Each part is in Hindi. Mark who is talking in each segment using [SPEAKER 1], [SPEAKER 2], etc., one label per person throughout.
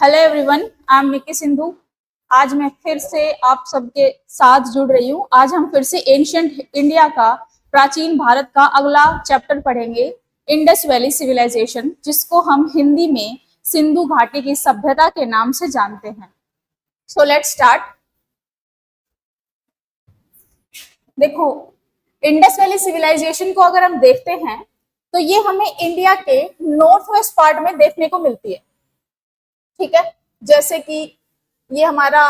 [SPEAKER 1] हेलो एवरीवन, आई एम निकी सिंधु। आज मैं फिर से आप सबके साथ जुड़ रही हूँ। आज हम फिर से एंशियंट इंडिया का, प्राचीन भारत का अगला चैप्टर पढ़ेंगे, इंडस वैली सिविलाइजेशन, जिसको हम हिंदी में सिंधु घाटी की सभ्यता के नाम से जानते हैं। So let's start. देखो, इंडस वैली सिविलाइजेशन को अगर हम देखते हैं तो ये हमें इंडिया के नॉर्थ वेस्ट पार्ट में देखने को मिलती है। ठीक है, जैसे कि ये हमारा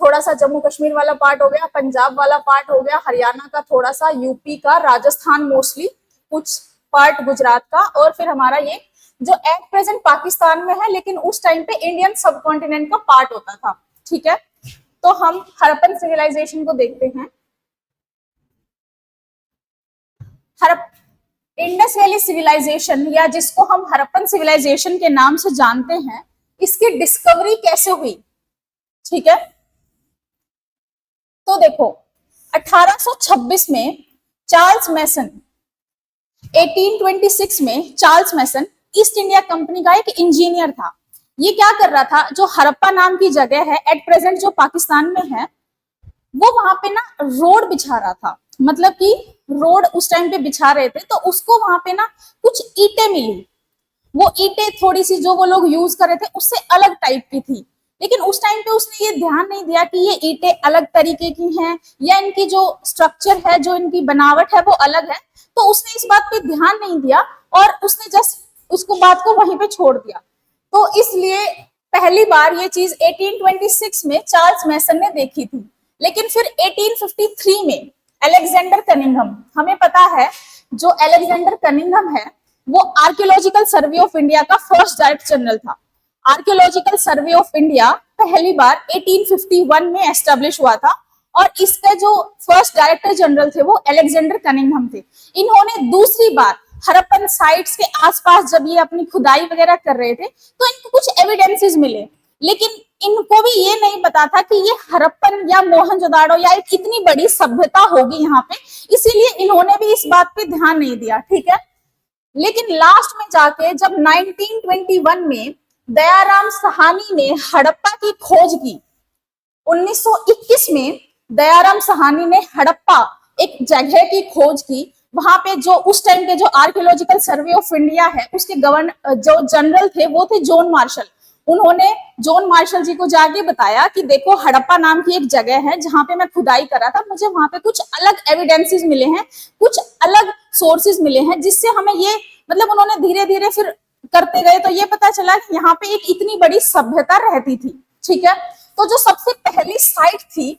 [SPEAKER 1] थोड़ा सा जम्मू कश्मीर वाला पार्ट हो गया, पंजाब वाला पार्ट हो गया, हरियाणा का थोड़ा सा, यूपी का, राजस्थान मोस्टली, कुछ पार्ट गुजरात का, और फिर हमारा ये जो एट प्रेजेंट पाकिस्तान में है लेकिन उस टाइम पे इंडियन सब कॉन्टिनेंट का पार्ट होता था। ठीक है, तो हम हड़प्पन सिविलाइजेशन को देखते हैं। इंडस वैली सिविलाइजेशन, या जिसको हम हड़प्पन सिविलाइजेशन के नाम से जानते हैं, इसकी डिस्कवरी कैसे हुई? ठीक है, तो देखो 1826 में चार्ल्स मैसन, 1826 में चार्ल्स मैसन ईस्ट इंडिया कंपनी का एक इंजीनियर था। ये क्या कर रहा था, जो हड़प्पा नाम की जगह है एट प्रेजेंट जो पाकिस्तान में है, वो वहां पे ना रोड बिछा रहा था। मतलब कि रोड उस टाइम पे बिछा रहे थे, तो उसको वहां पे ना कुछ ईंटें मिली। वो ईंटें थोड़ी सी जो वो लोग यूज कर रहे थे उससे अलग टाइप की थी, लेकिन उस टाइम पे उसने ये ध्यान नहीं दिया कि ये ईंटें अलग तरीके की हैं या इनकी जो स्ट्रक्चर है, जो इनकी बनावट है वो अलग है। तो उसने इस बात पे ध्यान नहीं दिया और उसने जस्ट उसको बात को वहीं पे छोड़ दिया। तो इसलिए पहली बार ये चीज 1826 में चार्ल्स मैसन ने देखी थी। लेकिन फिर 1853 में अलेक्जेंडर कनिंघम, हमें पता है जो अलेक्जेंडर कनिंघम है वो आर्कियोलॉजिकल सर्वे ऑफ इंडिया का फर्स्ट डायरेक्टर जनरल था। आर्कियोलॉजिकल सर्वे ऑफ इंडिया पहली बार 1851 में एस्टेब्लिश हुआ था और इसके जो फर्स्ट डायरेक्टर जनरल थे वो अलेक्जेंडर कनिंघम थे। इन्होंने दूसरी बार हड़प्पन साइट्स के आसपास जब ये अपनी खुदाई वगैरह कर रहे थे तो इनको कुछ एविडेंसेस मिले, लेकिन इनको भी ये नहीं पता था कि ये हड़प्पन या मोहनजोदाड़ो या एक इतनी बड़ी सभ्यता होगी यहाँ पे, इसीलिए इन्होंने भी इस बात पे ध्यान नहीं दिया। ठीक है, लेकिन लास्ट में जाके जब 1921 में दयाराम साहनी ने हड़प्पा की खोज की, 1921 में दयाराम साहनी ने हड़प्पा एक जगह की खोज की। वहां पे जो उस टाइम के जो आर्कियोलॉजिकल सर्वे ऑफ इंडिया है उसके जो जनरल थे वो थे जॉन मार्शल। उन्होंने जॉन मार्शल जी को जाके बताया कि देखो हड़प्पा नाम की एक जगह है जहां पे मैं खुदाई कर रहा था, मुझे वहां पे कुछ अलग एविडेंसेस मिले हैं, कुछ अलग सोर्सेज मिले हैं, जिससे हमें ये मतलब उन्होंने धीरे धीरे फिर करते गए तो ये पता चला कि यहाँ पे एक इतनी बड़ी सभ्यता रहती थी। ठीक है, तो जो सबसे पहली साइट थी,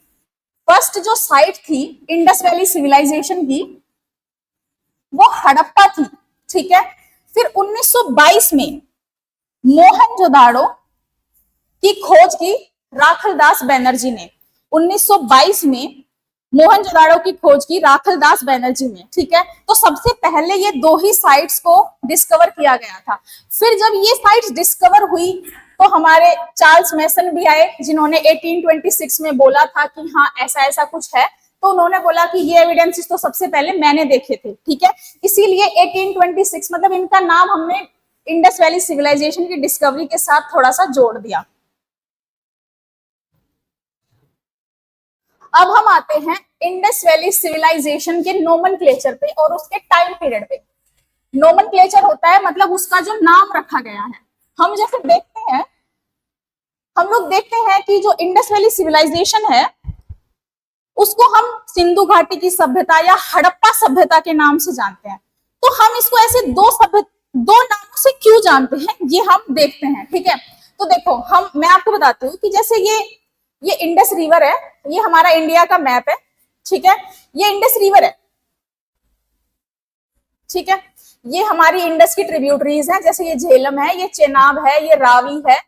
[SPEAKER 1] फर्स्ट जो साइट थी इंडस वैली सिविलाइजेशन की, वो हड़प्पा थी। ठीक है, फिर 1922 में मोहनजोदाड़ो की खोज की राखलदास बैनर्जी ने। 1922 में मोहनजोदाड़ो की खोज की राखलदास बैनर्जी ने। ठीक है, तो सबसे पहले ये दो ही साइट्स को डिस्कवर किया गया था। फिर जब ये साइट्स डिस्कवर हुई तो हमारे चार्ल्स मैसन भी आए, जिन्होंने 1826 में बोला था कि हाँ ऐसा ऐसा कुछ है। तो उन्होंने बोला कि ये एविडेंसेस तो सबसे पहले मैंने देखे थे। ठीक है, इसीलिए 1826 मतलब इनका नाम हमने इंडस वैली सिविलाइजेशन की डिस्कवरी के साथ थोड़ा सा जोड़ दिया। अब हम आते हैं इंडस वैली सिविलाइजेशन के नोमेनक्लेचर पे और उसके टाइम पीरियड पे। नोमेनक्लेचर होता है मतलब उसका जो नाम रखा गया है। हम जैसे देखते हैं, हम लोग देखते हैं कि जो इंडस वैली सिविलाइजेशन है उसको हम सिंधु घाटी की सभ्यता या हड़प्पा सभ्यता के नाम से जानते हैं। तो हम इसको ऐसे दो नामों से क्यों जानते हैं ये हम देखते हैं। ठीक है, तो देखो मैं आपको बताती हूँ कि जैसे ये इंडस रिवर है, ये हमारा इंडिया का मैप है। ठीक है, ये इंडस रिवर है। ठीक है, ये हमारी इंडस की ट्रिब्यूटरीज हैं, जैसे ये झेलम है, ये चेनाब है, ये रावी है,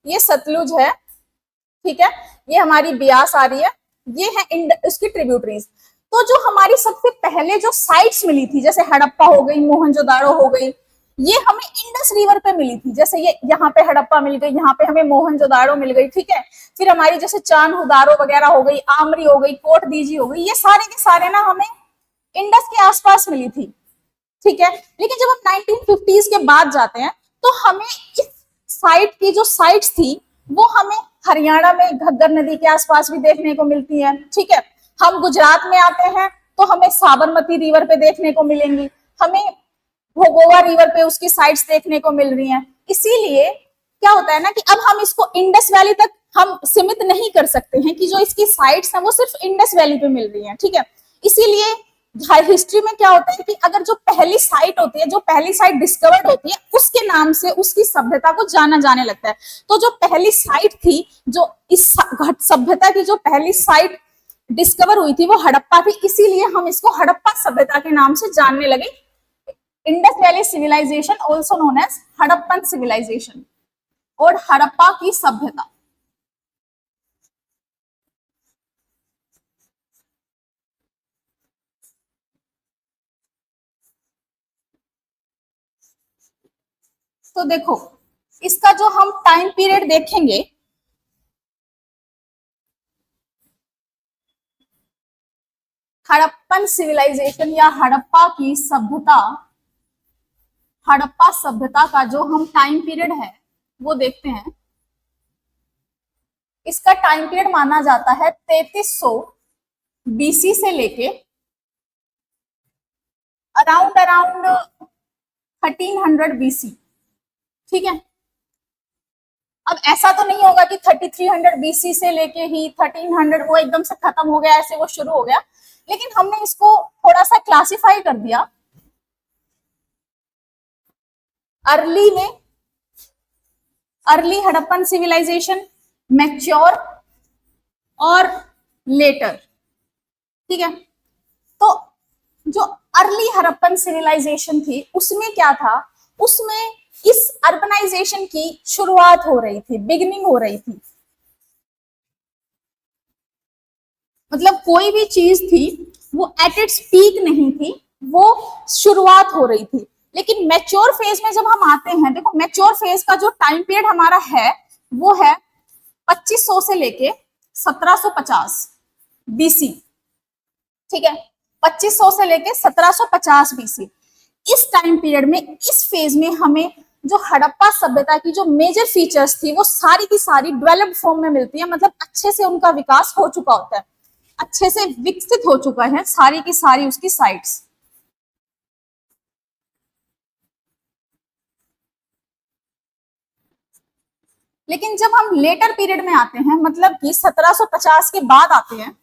[SPEAKER 1] ये सतलुज है। ठीक है, ये हमारी ब्यास आ रही है, ये है उसकी ट्रिब्यूटरीज। तो जो हमारी सबसे पहले जो साइट्स मिली थी, जैसे हड़प्पा हो गई, मोहनजोदाड़ो हो गई, ये हमें इंडस रिवर पे मिली थी। जैसे ये यहाँ पे हड़प्पा मिल गई, यहाँ पे हमें मोहनजोदाड़ो मिल गई। ठीक है, फिर हमारी जैसे चांदहुदारो वगैरह हो गई, आमरी हो गई, कोट दीजी हो गई, ये सारे के सारे ना हमें इंडस के आसपास मिली थी। ठीक है, लेकिन जब हम 1950s के बाद जाते हैं तो हमें इस साइट की जो साइट्स थी वो हमें हरियाणा में घग्गर नदी के आसपास भी देखने को मिलती है। ठीक है, हम गुजरात में आते हैं तो हमें साबरमती रिवर पे देखने को मिलेंगी, हमें भोगोवा रिवर पे उसकी साइट्स देखने को मिल रही हैं। इसीलिए क्या होता है ना कि अब हम इसको इंडस वैली तक हम सीमित नहीं कर सकते हैं कि जो इसकी साइट्स हैं वो सिर्फ इंडस वैली पे मिल रही हैं। ठीक है, इसीलिए हिस्ट्री में क्या होता है कि अगर जो पहली साइट होती है, जो पहली साइट डिस्कवर्ड होती है, उसके नाम से उसकी सभ्यता को जाना जाने लगता है। तो जो पहली साइट थी, जो इस सभ्यता की जो पहली साइट डिस्कवर हुई थी वो हड़प्पा थी, इसीलिए हम इसको हड़प्पा सभ्यता के नाम से जानने लगे। Indus valley civilisation also known as Harappan civilisation और हड़प्पा की सभ्यता। तो देखो, इसका जो हम टाइम पीरियड देखेंगे, हड़प्पन सिविलाइजेशन या हड़प्पा की सभ्यता, हड़प्पा सभ्यता का जो हम टाइम पीरियड है वो देखते हैं। इसका टाइम पीरियड माना जाता है 3300 बीसी से लेके अराउंड 1300 बीसी। ठीक है, अब ऐसा तो नहीं होगा कि 3300 बीसी से लेके ही 1300 वो एकदम से खत्म हो गया, ऐसे वो शुरू हो गया, लेकिन हमने इसको थोड़ा सा क्लासिफाई कर दिया अर्ली में, अर्ली हड़प्पन सिविलाइजेशन, मैच्योर और लेटर। ठीक है, तो जो अर्ली हड़प्पन सिविलाइजेशन थी उसमें क्या था, उसमें इस अर्बनाइजेशन की शुरुआत हो रही थी, बिगिनिंग हो रही थी। मतलब कोई भी चीज थी वो एट इट्स पीक नहीं थी, वो शुरुआत हो रही थी। लेकिन मैच्योर फेज में जब हम आते हैं, देखो मैच्योर फेज का जो टाइम पीरियड हमारा है वो है 2500 से लेके 1750 बीसी। ठीक है, 2500 से लेके 1750 बीसी। इस टाइम पीरियड में, इस फेज में हमें जो हड़प्पा सभ्यता की जो मेजर फीचर्स थी वो सारी की सारी डेवलप्ड फॉर्म में मिलती है, मतलब अच्छे से उनका विकास हो चुका होता है, अच्छे से विकसित हो चुका है सारी की सारी उसकी साइट्स। लेकिन जब हम लेटर पीरियड में आते हैं, मतलब कि 1750 के बाद आते हैं,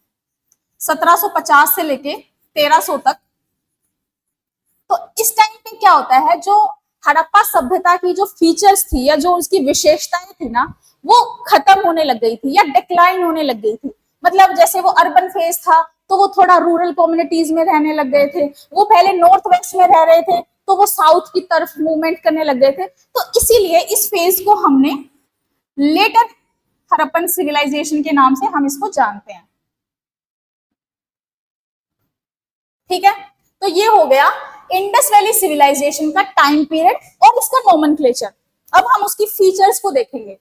[SPEAKER 1] 1750 से लेके 1300 तक, तो इस टाइम पे क्या होता है, जो हड़प्पा सभ्यता की जो फीचर्स थी या जो उसकी विशेषताएं थी ना, वो खत्म होने लग गई थी या डिक्लाइन होने लग गई थी। मतलब जैसे वो अर्बन फेज था तो वो थोड़ा रूरल कम्युनिटीज में रहने लग गए थे, वो पहले नॉर्थ वेस्ट में रह रहे थे तो वो साउथ की तरफ मूवमेंट करने लग गए थे। तो इसीलिए इस फेज को हमने लेटर हड़प्पन सिविलाइजेशन के नाम से हम इसको जानते हैं। ठीक है, तो ये हो गया इंडस वैली सिविलाइजेशन का टाइम पीरियड और इसका नोमेनक्लेचर। अब हम उसकी फीचर्स को देखेंगे।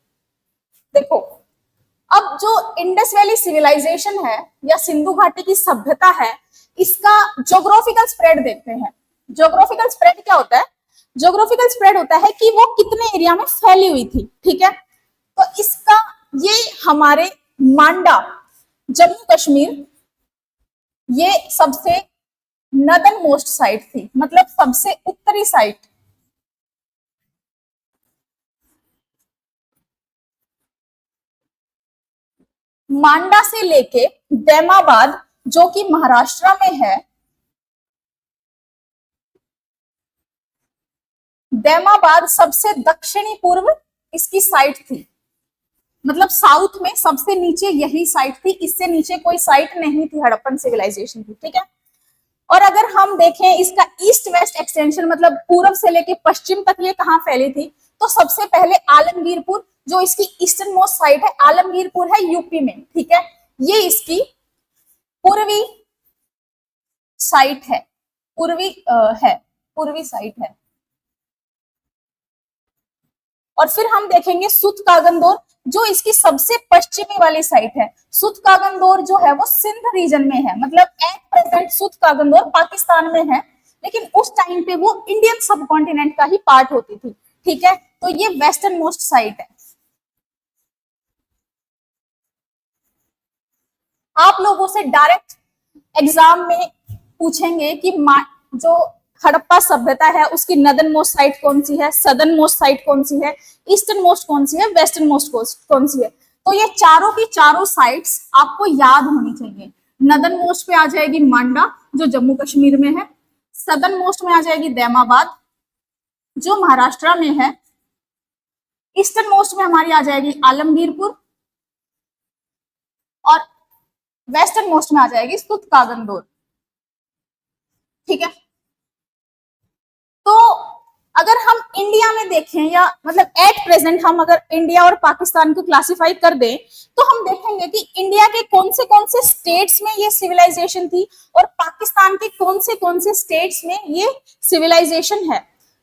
[SPEAKER 1] देखो, अब जो इंडस वैली सिविलाइजेशन है या सिंधु घाटी की सभ्यता है, इसका ज्योग्राफिकल स्प्रेड देखते हैं। ज्योग्राफिकल स्प्रेड क्या होता है? ज्योग्राफिकल स्प्रेड होता है कि वो कितने एरिया में फैली हुई थी। ठीक है, तो इसका ये हमारे मांडा जम्मू कश्मीर, ये सबसे नदन मोस्ट साइट थी, मतलब सबसे उत्तरी साइट। मांडा से लेके दैमाबाद जो कि महाराष्ट्र में है, दैमाबाद सबसे दक्षिणी पूर्व इसकी साइट थी, मतलब साउथ में सबसे नीचे यही साइट थी, इससे नीचे कोई साइट नहीं थी हड़प्पन सिविलाइजेशन की। ठीक है, और अगर हम देखें इसका ईस्ट वेस्ट एक्सटेंशन, मतलब पूर्व से लेके पश्चिम तक ये कहां फैली थी, तो सबसे पहले आलमगीरपुर, जो इसकी ईस्टर्न मोस्ट साइट है, आलमगीरपुर है यूपी में। ठीक है, ये इसकी पूर्वी साइट है, पूर्वी साइट है। और फिर हम देखेंगे सुत कागंदोर, जो इसकी सबसे पश्चिमी वाली साइट है। सुत कागंदोर जो है वो सिंध रीजन में है, मतलब एट प्रेजेंट सुत कागंदोर पाकिस्तान में है, लेकिन उस टाइम पे वो इंडियन सब कॉन्टिनेंट का ही पार्ट होती थी। ठीक है, तो ये वेस्टर्न मोस्ट साइट है। आप लोगों से डायरेक्ट एग्जाम में पूछेंगे कि जो हड़प्पा सभ्यता है उसकी नदर्न मोस्ट साइट कौन सी है, सदर्न मोस्ट साइट कौन सी है, ईस्टर्न मोस्ट कौन सी है, वेस्टर्न मोस्ट कौन सी है। तो ये चारों की चारों साइट्स आपको याद होनी चाहिए। नदर्न मोस्ट पे आ जाएगी मांडा जो जम्मू कश्मीर में है, सदर्न मोस्ट में आ जाएगी दैमाबाद जो महाराष्ट्र में है, ईस्टर्न मोस्ट में हमारी आ जाएगी आलमगीरपुर, और वेस्टर्न मोस्ट में आ जाएगी सुतकागंदोर। ठीक है, तो अगर हम इंडिया में देखें या मतलब एट प्रेजेंट हम अगर इंडिया और पाकिस्तान को क्लासिफाई कर दें तो हम देखेंगे कि इंडिया के कौन से स्टेट्स में ये सिविलाइजेशन थी और पाकिस्तान के कौन से स्टेट्स में ये सिविलाइजेशन है।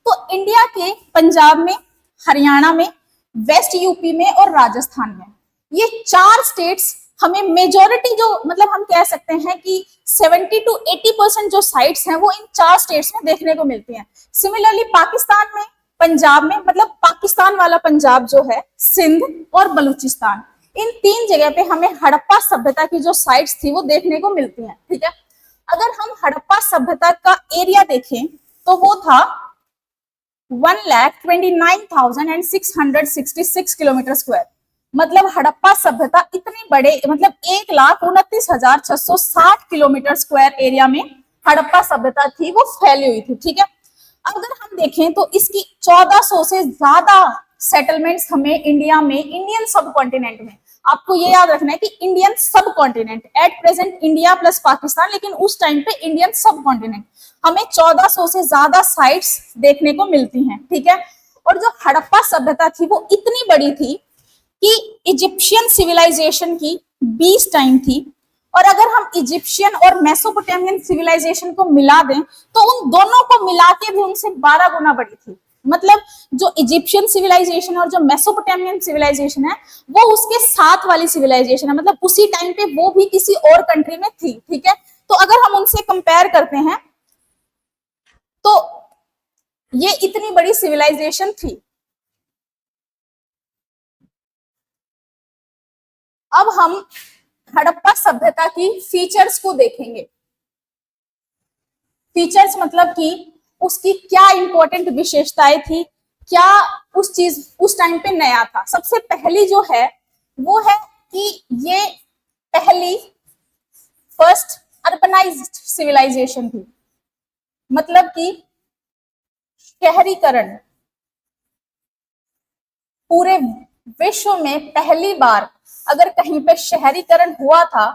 [SPEAKER 1] तो इंडिया के पंजाब में, हरियाणा में, वेस्ट यूपी में और राजस्थान में, ये चार स्टेट्स हमें मेजोरिटी जो मतलब हम कह सकते हैं कि 70 to 80% जो साइट्स हैं वो इन चार स्टेट्स में देखने को मिलती हैं। सिमिलरली पाकिस्तान में, पंजाब में, मतलब पाकिस्तान वाला पंजाब जो है, सिंध और बलूचिस्तान, इन तीन जगह पे हमें हड़प्पा सभ्यता की जो साइट्स थी वो देखने को मिलती हैं। ठीक है, अगर हम हड़प्पा सभ्यता का एरिया देखें तो वो था 1,29,666 किलोमीटर स्क्वायर। मतलब हड़प्पा सभ्यता इतनी बड़े मतलब 1,29,660 किलोमीटर स्क्वायर एरिया में हड़प्पा सभ्यता थी वो फैली हुई थी। ठीक है, अगर हम देखें तो इसकी 1400 से ज्यादा सेटलमेंट्स हमें इंडिया में, इंडियन सब कॉन्टिनेंट में, आपको ये याद रखना है कि इंडियन सब continent, at present India plus Pakistan, लेकिन उस टाइम पे इंडियन सब कॉन्टिनेंट, हमें 1400 से ज्यादा साइट्स देखने को मिलती हैं। ठीक है, और जो हड़प्पा सभ्यता थी वो इतनी बड़ी थी कि इजिप्शियन सिविलाइजेशन की 20 टाइम थी, और अगर हम इजिप्शियन और मेसोपोटामियन सिविलाइजेशन को मिला दें तो उन दोनों को मिला के भी उनसे 12 गुना बड़ी थी। मतलब जो इजिप्शियन सिविलाइजेशन और जो मेसोपोटामियन सिविलाइजेशन है वो उसके साथ वाली सिविलाइजेशन है, मतलब उसी टाइम पे वो भी किसी और कंट्री में थी। ठीक है, तो अगर हम उनसे कंपेयर करते हैं तो ये इतनी बड़ी सिविलाइजेशन थी। अब हम हड़प्पा सभ्यता की फीचर्स को देखेंगे। फीचर्स मतलब कि उसकी क्या इंपॉर्टेंट विशेषताएं थी, क्या उस चीज उस टाइम पे नया था। सबसे पहली जो है वो है कि ये पहली फर्स्ट अर्बनाइज्ड सिविलाइजेशन थी, मतलब कि शहरीकरण पूरे विश्व में पहली बार अगर कहीं पे शहरीकरण हुआ था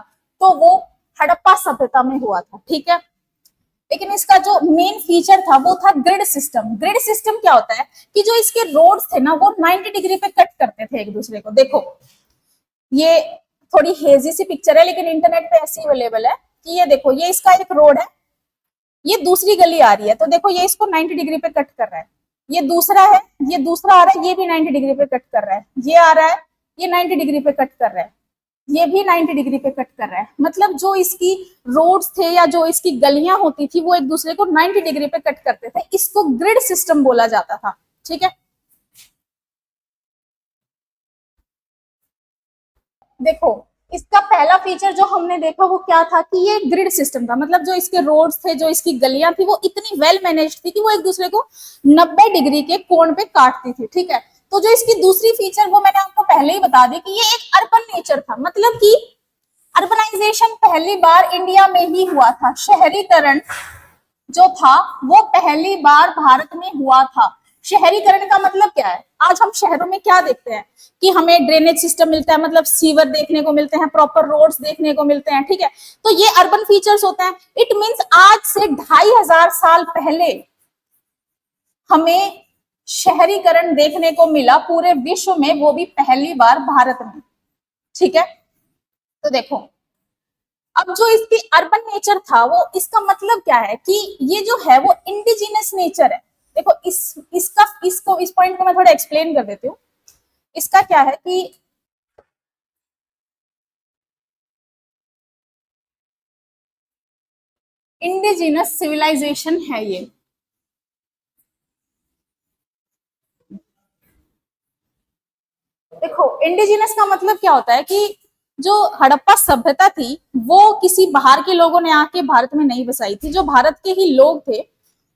[SPEAKER 1] तो वो हड़प्पा सभ्यता में हुआ था। ठीक है, लेकिन इसका जो मेन फीचर था वो था ग्रिड सिस्टम। ग्रिड सिस्टम क्या होता है कि जो इसके रोड्स थे ना वो 90 डिग्री पे कट करते थे एक दूसरे को। देखो ये थोड़ी हेजी सी पिक्चर है लेकिन इंटरनेट पे ऐसी अवेलेबल है कि ये देखो, ये इसका एक रोड है, ये दूसरी गली आ रही है, तो देखो ये इसको 90 डिग्री पे कट कर रहा है। ये दूसरा है, ये दूसरा आ रहा है, ये भी 90 डिग्री पे कट कर रहा है। ये आ रहा है, ये 90 डिग्री पे कट कर रहा है, ये भी 90 डिग्री पे कट कर रहा है। मतलब जो इसकी रोड्स थे या जो इसकी गलियां होती थी वो एक दूसरे को 90 डिग्री पे कट करते थे। इसको ग्रिड सिस्टम बोला जाता था। ठीक है, देखो इसका पहला फीचर जो हमने देखा वो क्या था कि ये ग्रिड सिस्टम था। मतलब जो इसके रोड्स थे, जो इसकी गलियां थी वो इतनी वेल मैनेज थी कि वो एक दूसरे को 90 डिग्री के कोण पे काटती थी। ठीक है, तो जो इसकी दूसरी फीचर वो मैंने आपको पहले ही बता दी कि ये एक अर्बन नेचर था। मतलब कि अर्बनाइजेशन पहली बार इंडिया में ही हुआ था, शहरीकरण जो था वो पहली बार भारत में हुआ था। शहरीकरण का मतलब क्या है, आज हम शहरों में क्या देखते हैं कि हमें ड्रेनेज सिस्टम मिलता है, मतलब सीवर देखने को मिलते हैं, प्रॉपर रोड्स देखने को मिलते हैं। ठीक है, तो ये अर्बन फीचर्स होते हैं। इट मींस आज से 2500 साल पहले हमें शहरीकरण देखने को मिला पूरे विश्व में, वो भी पहली बार भारत में। ठीक है, तो देखो अब जो इसकी अर्बन नेचर था वो इसका मतलब क्या है कि ये जो है वो इंडिजिनस नेचर है। देखो इस पॉइंट को मैं थोड़ा एक्सप्लेन कर देती हूँ। इसका क्या है कि इंडिजिनस सिविलाइजेशन है ये। देखो इंडिजिनस का मतलब क्या होता है कि जो हड़प्पा सभ्यता थी वो किसी बाहर के लोगों ने आके भारत में नहीं बसाई थी, जो भारत के ही लोग थे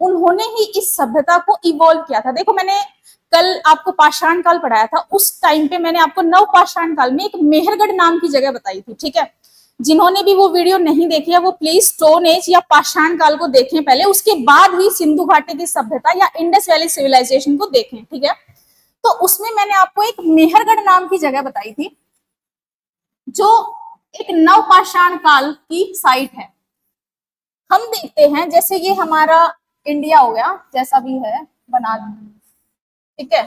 [SPEAKER 1] उन्होंने ही इस सभ्यता को इवॉल्व किया था। देखो मैंने कल आपको पाषाण काल पढ़ाया था, उस टाइम पे मैंने आपको नव पाषाण काल में एक मेहरगढ़ नाम की जगह बताई थी, ठीक है। जिन्होंने भी वो वीडियो नहीं देखी है वो प्लीज स्टोन एज या पाषाण काल को देखें पहले, उसके बाद ही सिंधु घाटी की सभ्यता या इंडस वैली सिविलाइजेशन को देखें, ठीक है। तो उसमें मैंने आपको एक मेहरगढ़ नाम की जगह बताई थी जो एक नवपाषाण काल की साइट है। हम देखते हैं जैसे ये हमारा इंडिया हो गया, जैसा भी है बना, ठीक है,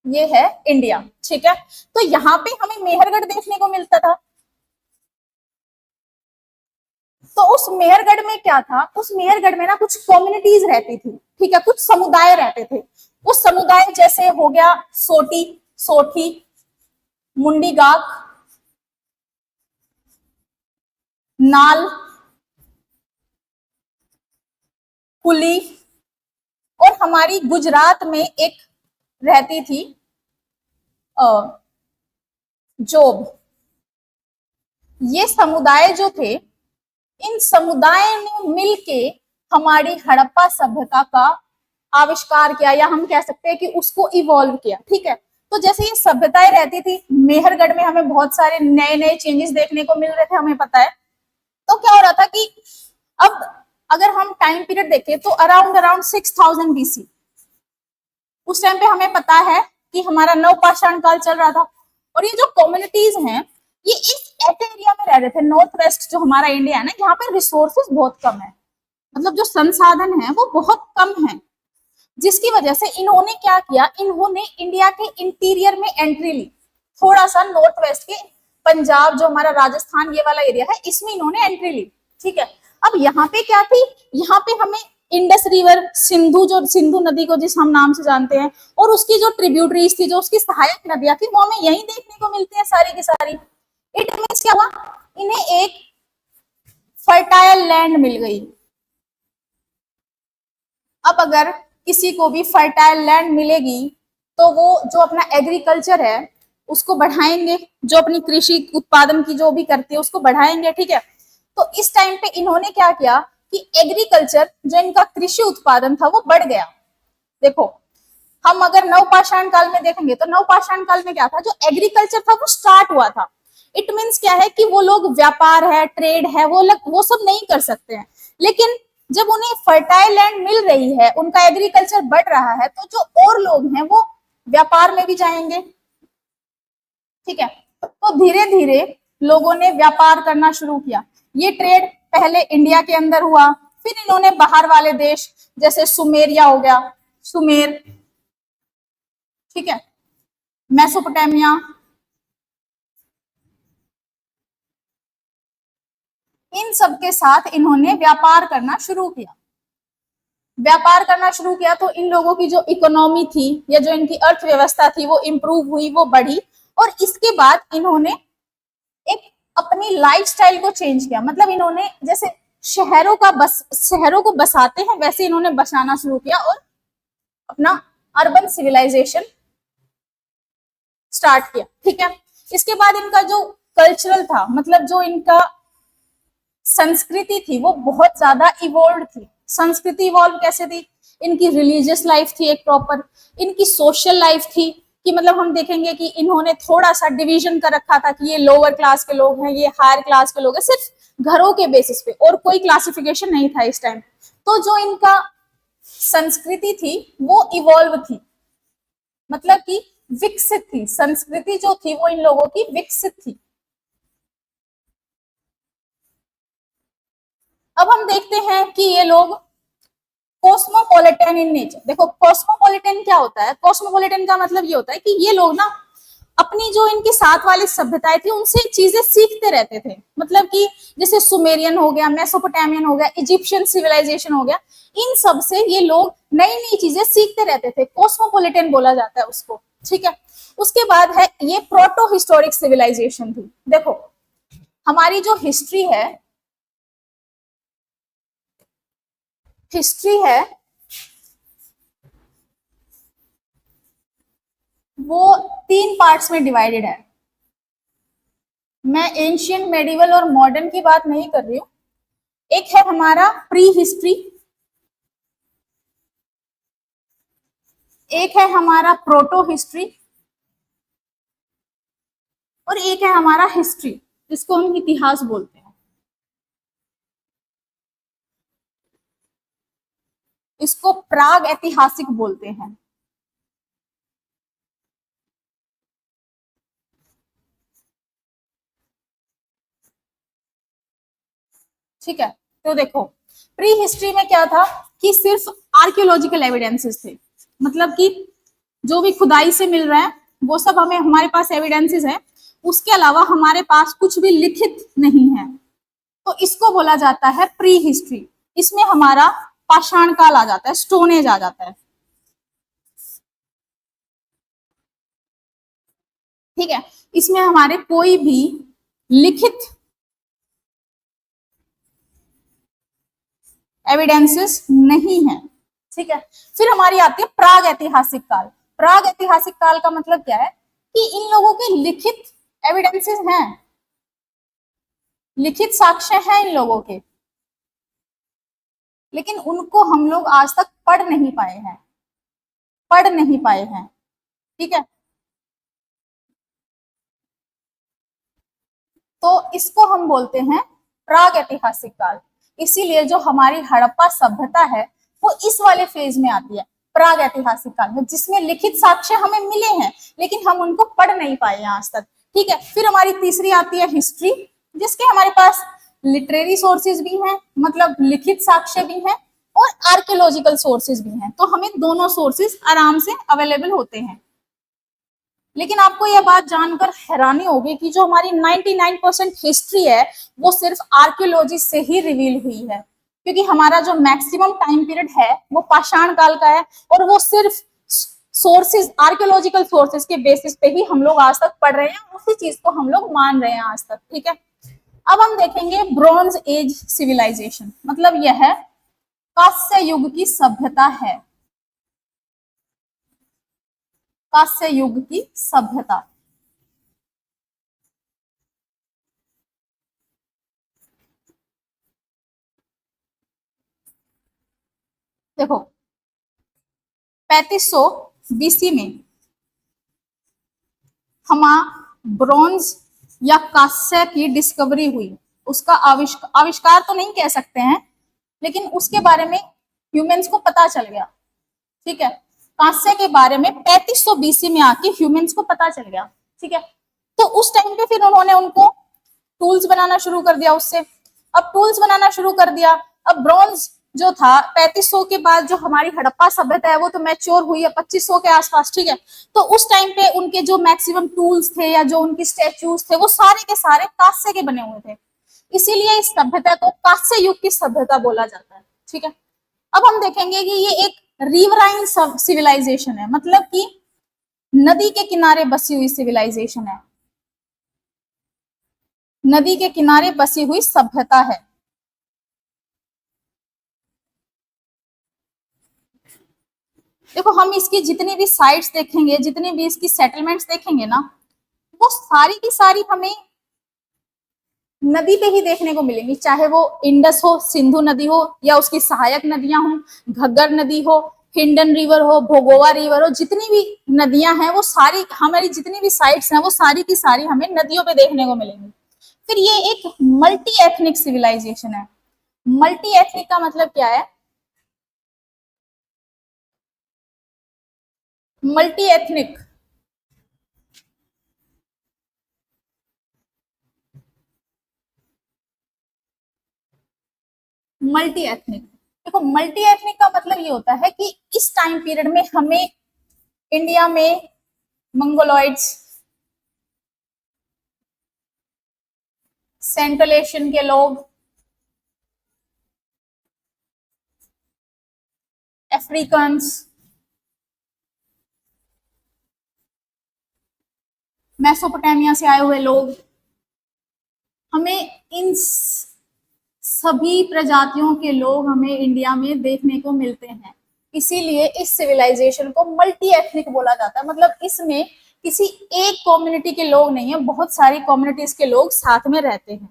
[SPEAKER 1] ये है इंडिया, ठीक है। तो यहाँ पे हमें मेहरगढ़ देखने को मिलता था। तो उस मेहरगढ़ में क्या था, उस मेहरगढ़ में ना कुछ कम्युनिटीज रहती थी, ठीक है, कुछ समुदाय रहते थे। उस समुदाय जैसे हो गया सोटी, सोठी, मुंडी गाक, नाल, कुली, और हमारी गुजरात में एक रहती थी जोब। ये समुदाय जो थे, इन समुदाय ने मिलके हमारी हड़प्पा सभ्यता का आविष्कार किया, या हम कह सकते हैं कि उसको इवॉल्व किया, ठीक है। तो जैसे ये सभ्यताएं रहती थी मेहरगढ़ में, हमें बहुत सारे नए नए चेंजेस देखने को मिल रहे थे, हमें पता है। तो क्या हो रहा था कि अब अगर हम टाइम पीरियड देखें तो अराउंड अराउंड 6000 बीसी, उस टाइम पे हमें पता है कि हमारा नवपाषाण काल चल रहा था। और ये जो कम्युनिटीज हैं ये इस ऐसे एरिया में रह रहे थे, नॉर्थ वेस्ट जो हमारा इंडिया है ना, यहाँ पे रिसोर्सेज बहुत कम है, मतलब जो संसाधन है वो बहुत कम है, जिसकी वजह से इन्होंने क्या किया, इन्होंने इंडिया के इंटीरियर में एंट्री ली, थोड़ा सा नॉर्थ वेस्ट के पंजाब जो हमारा राजस्थान ये वाला एरिया है इसमें इन्होंने एंट्री ली, ठीक है। अब यहाँ पे क्या थी, यहाँ पे हमें इंडस रिवर, सिंधु, जो सिंधु नदी को जिस हम नाम से जानते हैं, और उसकी जो ट्रिब्यूटरीज थी, जो उसकी सहायक नदियां थी, वो हमें यही देखने को मिलती है सारी की सारी। इट मीन्स क्या हुआ, इन्हें एक फर्टाइल लैंड मिल गई। अब अगर किसी को भी फर्टाइल लैंड मिलेगी तो वो जो अपना एग्रीकल्चर है उसको बढ़ाएंगे, जो अपनी कृषि उत्पादन की जो भी करती है उसको बढ़ाएंगे, ठीक है। तो इस टाइम पे इन्होंने क्या किया कि एग्रीकल्चर, जो इनका कृषि उत्पादन था वो बढ़ गया। देखो हम अगर नवपाषाण काल में देखेंगे तो नवपाषाण काल में क्या था, जो एग्रीकल्चर था वो स्टार्ट हुआ था। इट मीन्स क्या है कि वो लोग व्यापार है, ट्रेड है, वो सब नहीं कर सकते हैं, लेकिन जब उन्हें फर्टाइल लैंड मिल रही है, उनका एग्रीकल्चर बढ़ रहा है, तो जो और लोग हैं वो व्यापार में भी जाएंगे, ठीक है। तो धीरे धीरे लोगों ने व्यापार करना शुरू किया। ये ट्रेड पहले इंडिया के अंदर हुआ, फिर इन्होंने बाहर वाले देश जैसे सुमेरिया हो गया, सुमेर, ठीक है, मेसोपोटामिया, इन सब के साथ इन्होंने व्यापार करना शुरू किया। व्यापार करना शुरू किया तो इन लोगों की जो इकोनॉमी थी या जो इनकी अर्थव्यवस्था थी वो इंप्रूव हुई, वो बढ़ी, और इसके बाद इन्होंने एक अपनी लाइफस्टाइल को चेंज किया। मतलब इन्होंने जैसे शहरों को बसाते हैं वैसे इन्होंने बसाना शुरू किया और अपना अर्बन सिविलाइजेशन स्टार्ट किया, ठीक है। इसके बाद इनका जो कल्चरल था, मतलब जो इनका संस्कृति थी वो बहुत ज्यादा इवॉल्व थी। संस्कृति इवॉल्व कैसे थी, इनकी रिलीजियस लाइफ थी एक प्रॉपर, इनकी सोशल लाइफ थी कि मतलब हम देखेंगे कि इन्होंने थोड़ा सा डिवीजन कर रखा था कि ये लोअर क्लास के लोग हैं, ये हायर क्लास के लोग हैं, सिर्फ घरों के बेसिस पे, और कोई क्लासिफिकेशन नहीं था इस टाइम। तो जो इनका संस्कृति थी वो इवॉल्व थी, मतलब कि विकसित थी, संस्कृति जो थी वो इन लोगों की विकसित थी। अब हम देखते हैं कि ये लोग कॉस्मोपॉलिटन इन नेचर। देखो कॉस्मोपॉलिटन क्या होता है, कॉस्मोपॉलिटन का मतलब ये होता है कि ये लोग ना अपनी जो इनकी साथ वाली सभ्यताएं थी उनसे चीजें सीखते रहते थे। मतलब कि जैसे सुमेरियन हो गया, मेसोपोटामियन हो गया, इजिप्शियन सिविलाइजेशन हो गया, इन सब से ये लोग नई नई चीजें सीखते रहते थे, कॉस्मोपॉलिटन बोला जाता है उसको, ठीक है। उसके बाद है ये प्रोटो हिस्टोरिक सिविलाइजेशन थी। देखो हमारी जो हिस्ट्री है वो तीन पार्ट्स में डिवाइडेड है। मैं एंशियंट, मेडिवल और मॉडर्न की बात नहीं कर रही हूं। एक है हमारा प्री हिस्ट्री, एक है हमारा प्रोटो हिस्ट्री, और एक है हमारा हिस्ट्री, जिसको हम इतिहास बोलते हैं। इसको प्राग ऐतिहासिक बोलते हैं। ठीक है, तो देखो प्री हिस्ट्री में क्या था कि सिर्फ आर्कियोलॉजिकल एविडेंसेस थे, मतलब कि जो भी खुदाई से मिल रहा है वो सब हमें हमारे पास एविडेंसेस है, उसके अलावा हमारे पास कुछ भी लिखित नहीं है। तो इसको बोला जाता है प्री हिस्ट्री। इसमें हमारा पाषाण काल आ जाता है, स्टोन एज आ जाता है। ठीक है, इसमें हमारे कोई भी लिखित एविडेंसेस नहीं है। ठीक है, फिर हमारी आती है प्राग ऐतिहासिक काल। प्राग ऐतिहासिक काल का मतलब क्या है कि इन लोगों के लिखित एविडेंसेस हैं, लिखित साक्ष्य हैं इन लोगों के, लेकिन उनको हम लोग आज तक पढ़ नहीं पाए हैं, पढ़ नहीं पाए हैं। ठीक है, तो इसको हम बोलते हैं प्राग ऐतिहासिक काल। इसीलिए जो हमारी हड़प्पा सभ्यता है वो इस वाले फेज में आती है, प्राग ऐतिहासिक काल में, जिसमें लिखित साक्ष्य हमें मिले हैं लेकिन हम उनको पढ़ नहीं पाए हैं आज तक। ठीक है, फिर हमारी तीसरी आती है हिस्ट्री, जिसके हमारे पास लिटरेरी सोर्सेज भी हैं, मतलब लिखित साक्ष्य भी हैं, और आर्कियोलॉजिकल सोर्सेज भी हैं। तो हमें दोनों सोर्सेज आराम से अवेलेबल होते हैं। लेकिन आपको यह बात जानकर हैरानी होगी कि जो हमारी 99% हिस्ट्री है वो सिर्फ आर्कियोलॉजी से ही रिवील हुई है, क्योंकि हमारा जो मैक्सिमम टाइम पीरियड है वो पाषाण काल का है, और वो सिर्फ सोर्सेज, आर्कियोलॉजिकल सोर्सेज के बेसिस पे ही हम लोग आज तक पढ़ रहे हैं, उसी चीज को हम लोग मान रहे हैं आज तक। ठीक है, अब हम देखेंगे ब्रॉन्ज एज सिविलाइजेशन, मतलब यह है कांस्य युग की सभ्यता है, कांस्य युग की सभ्यता। देखो 3500 बीसी में ब्रॉन्ज या कांस्य की डिस्कवरी हुई। उसका आविष्कार तो नहीं कह सकते हैं, लेकिन उसके बारे में ह्यूमंस को पता चल गया। ठीक है, कांस्य के बारे में 3500 बीसी में आके ह्यूमंस को पता चल गया। ठीक है, तो उस टाइम पे फिर उन्होंने उनको टूल्स बनाना शुरू कर दिया उससे। अब टूल्स बनाना शुरू कर दिया, अब ब्रॉन्ज जो था 3500 के बाद जो हमारी हड़प्पा सभ्यता है वो तो मैच्योर हुई है 2500 के आसपास। ठीक है, तो उस टाइम पे उनके जो मैक्सिमम टूल्स थे या जो उनकी स्टैच्यूज थे वो सारे के सारे कांस्य के बने हुए थे, इसीलिए इस सभ्यता को कांस्य युग की सभ्यता बोला जाता है। ठीक है, अब हम देखेंगे कि ये एक रिवराइन सिविलाइजेशन है, मतलब कि नदी के किनारे बसी हुई सिविलाइजेशन है, नदी के किनारे बसी हुई सभ्यता है। देखो हम इसकी जितनी भी साइट्स देखेंगे, जितनी भी इसकी सेटलमेंट्स देखेंगे ना, वो सारी की सारी हमें नदी पे ही देखने को मिलेंगी, चाहे वो इंडस हो, सिंधु नदी हो, या उसकी सहायक नदियां हो, घग्गर नदी हो, हिंडन रिवर हो, भोगोवा रिवर हो, जितनी भी नदियां हैं वो सारी, हमारी जितनी भी साइट्स हैं वो सारी की सारी हमें नदियों पे देखने को मिलेंगी। फिर ये एक मल्टी एथनिक सिविलाइजेशन है। मल्टी एथनिक का मतलब क्या है? मल्टी एथनिक मल्टी एथनिक देखो मल्टी एथनिक का मतलब ये होता है कि इस टाइम पीरियड में हमें इंडिया में मंगोलॉइड्स, सेंट्रल एशियन के लोग, अफ्रीकन्स, मेसोपोटामिया से आए हुए लोग, हमें इन सभी प्रजातियों के लोग हमें इंडिया में देखने को मिलते हैं। इसीलिए इस सिविलाइजेशन को मल्टी एथनिक बोला जाता है, मतलब इसमें किसी एक कम्युनिटी के लोग नहीं है, बहुत सारी कम्युनिटीज के लोग साथ में रहते हैं।